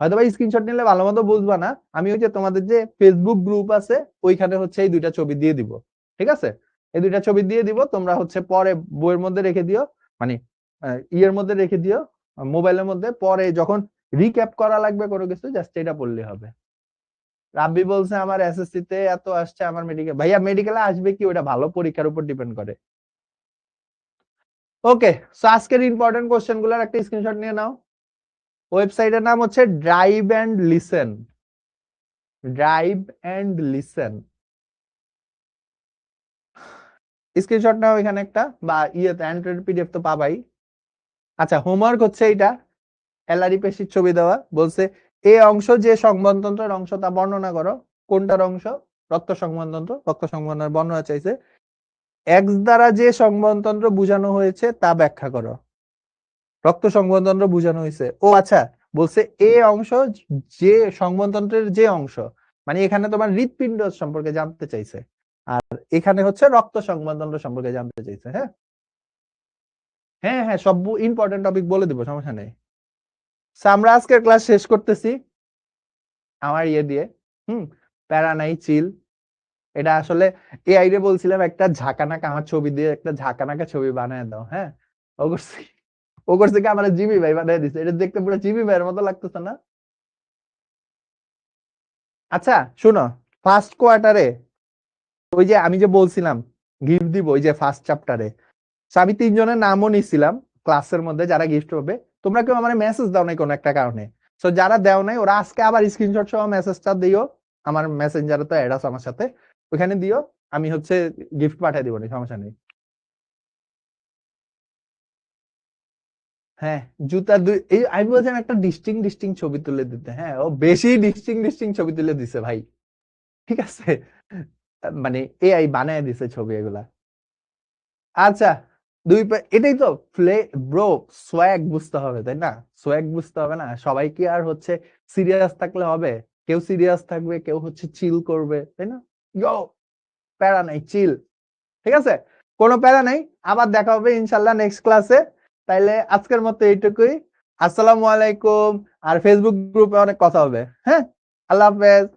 হয়তো বা স্ক্রিনশট নিলে ভালো মতো বুঝবা না, আমি ওই যে তোমাদের যে ফেসবুক গ্রুপ আছে ওইখানে হচ্ছে এই 2টা ছবি দিয়ে দিব, ঠিক আছে? এই 2টা ছবি দিয়ে দিব, তোমরা হচ্ছে পরে বইয়ের মধ্যে রেখে দিও, মানে ইয়ের মধ্যে রেখে দিও, মোবাইলের মধ্যে। পরে যখন রিক্যাপ করা লাগবে কোনো কিছু, জাস্ট এটা পড়লে হবে। রাব্বি বলছে আমার এসএসসি তে এত আসছে, আমার মেডিকেল, ভাইয়া মেডিকেলে আসবে কি ওটা ভালো পরীক্ষার উপর ডিপেন্ড করে। ওকে, সো আজকের ইম্পর্টেন্ট কোশ্চেন গুলোর একটা স্ক্রিনশট নিয়ে নাও। ওয়েবসাইটের নাম হচ্ছে drive and listen, drive and listen. Screenshot নাও এখানে একটা, বা ইয়েতে অ্যান্ড্রয়েড পিডিএফ তো পাবাই। আচ্ছা, হোমওয়ার্ক হচ্ছে এইটা, অ্যালারি পেশির ছবি দেওয়া, বলছে এই অংশ যে সংবহনতন্ত্রের অংশ তা বর্ণনা করো। কোনটার অংশ? রক্ত সংবহনতন্ত্র, রক্ত সংবহনের বর্ণনা চাইছে। এক্স দ্বারা যে সংবহনতন্ত্র বোঝানো হয়েছে তা ব্যাখ্যা করো। রক্ত সংবহনতন্ত্র বোঝানো হয়েছে, ও আচ্ছা, বলছে এ অংশ যে সংবহনতন্ত্রের যে অংশ, মানে এখানে তোমার হৃৎপিণ্ড সম্পর্কে জানতে চাইছে, আর এখানে হচ্ছে রক্ত সংবহনতন্ত্র সম্পর্কে জানতে চাইছে। হ্যাঁ হ্যাঁ হ্যাঁ, সব ইম্পর্টেন্ট টপিক বলে দিব, সমস্যা নেই। আমরা আজকের ক্লাস শেষ করতেছি আমার ইয়ে দিয়ে, প্যারা নাই, চিল। এটা আসলে এআই রে বলছিলাম একটা ঝাঁকানাকা আমার ছবি দিয়ে একটা ঝাঁকানাকা ছবি বানায় দাও, হ্যাঁ। ও করছে, ও করছে কি আমার জিমি ভাই বানায় দিছে, এটা দেখতে পুরো জিমি ভাইয়ের মতো লাগতেছে না? আচ্ছা শুনো, ফার্স্ট কোয়ার্টারে ওই যে আমি যে বলছিলাম গিফট দিব, ওই যে ফার্স্ট চ্যাপ্টারে আমি 3 জনের নামও নিছিলাম ক্লাসের মধ্যে যারা গিফট পাবে। তোমরা কেউ আমার মেসেজ দাও নাই কোনো একটা কারণে, সো যারা দেও নাই ওরা আজকে আবার স্ক্রিনশট সহ মেসেজটা দিও, আমার মেসেঞ্জারে তো অ্যাড আছে আমার সাথে, ওখানে দিও, আমি হচ্ছে গিফট পাঠিয়ে দিব, সমস্যা নেই। হ্যাঁ, জুতার দুই, এই আমি বলছিলাম একটা ডিস্টিং ছবি তুলে দিতে, হ্যাঁ ও বেশি ডিস্টিং ছবি তুলে দিছে ভাই, ঠিক আছে? মানে এআই বানায় দিছে ছবি এগুলা। আচ্ছা, এটাই তো ব্রো, সোয়াগ বুঝতে হবে তাই না? সোয়াগ বুঝতে হবে না, সবাই কি আর হচ্ছে সিরিয়াস থাকলে হবে? কেউ সিরিয়াস থাকবে, কেউ হচ্ছে চিল করবে, তাই না? ইয়ো, প্যারা নাই, চিল, ঠিক আছে? কোনো প্যারা নাই, আবার দেখা হবে ইনশাল্লাহ নেক্সট ক্লাসে। তাইলে আজকের মতো এইটুকুই। আসসালামু আলাইকুম। আর ফেসবুক গ্রুপে অনেক কথা হবে, হ্যাঁ। আল্লাহ হাফেজ।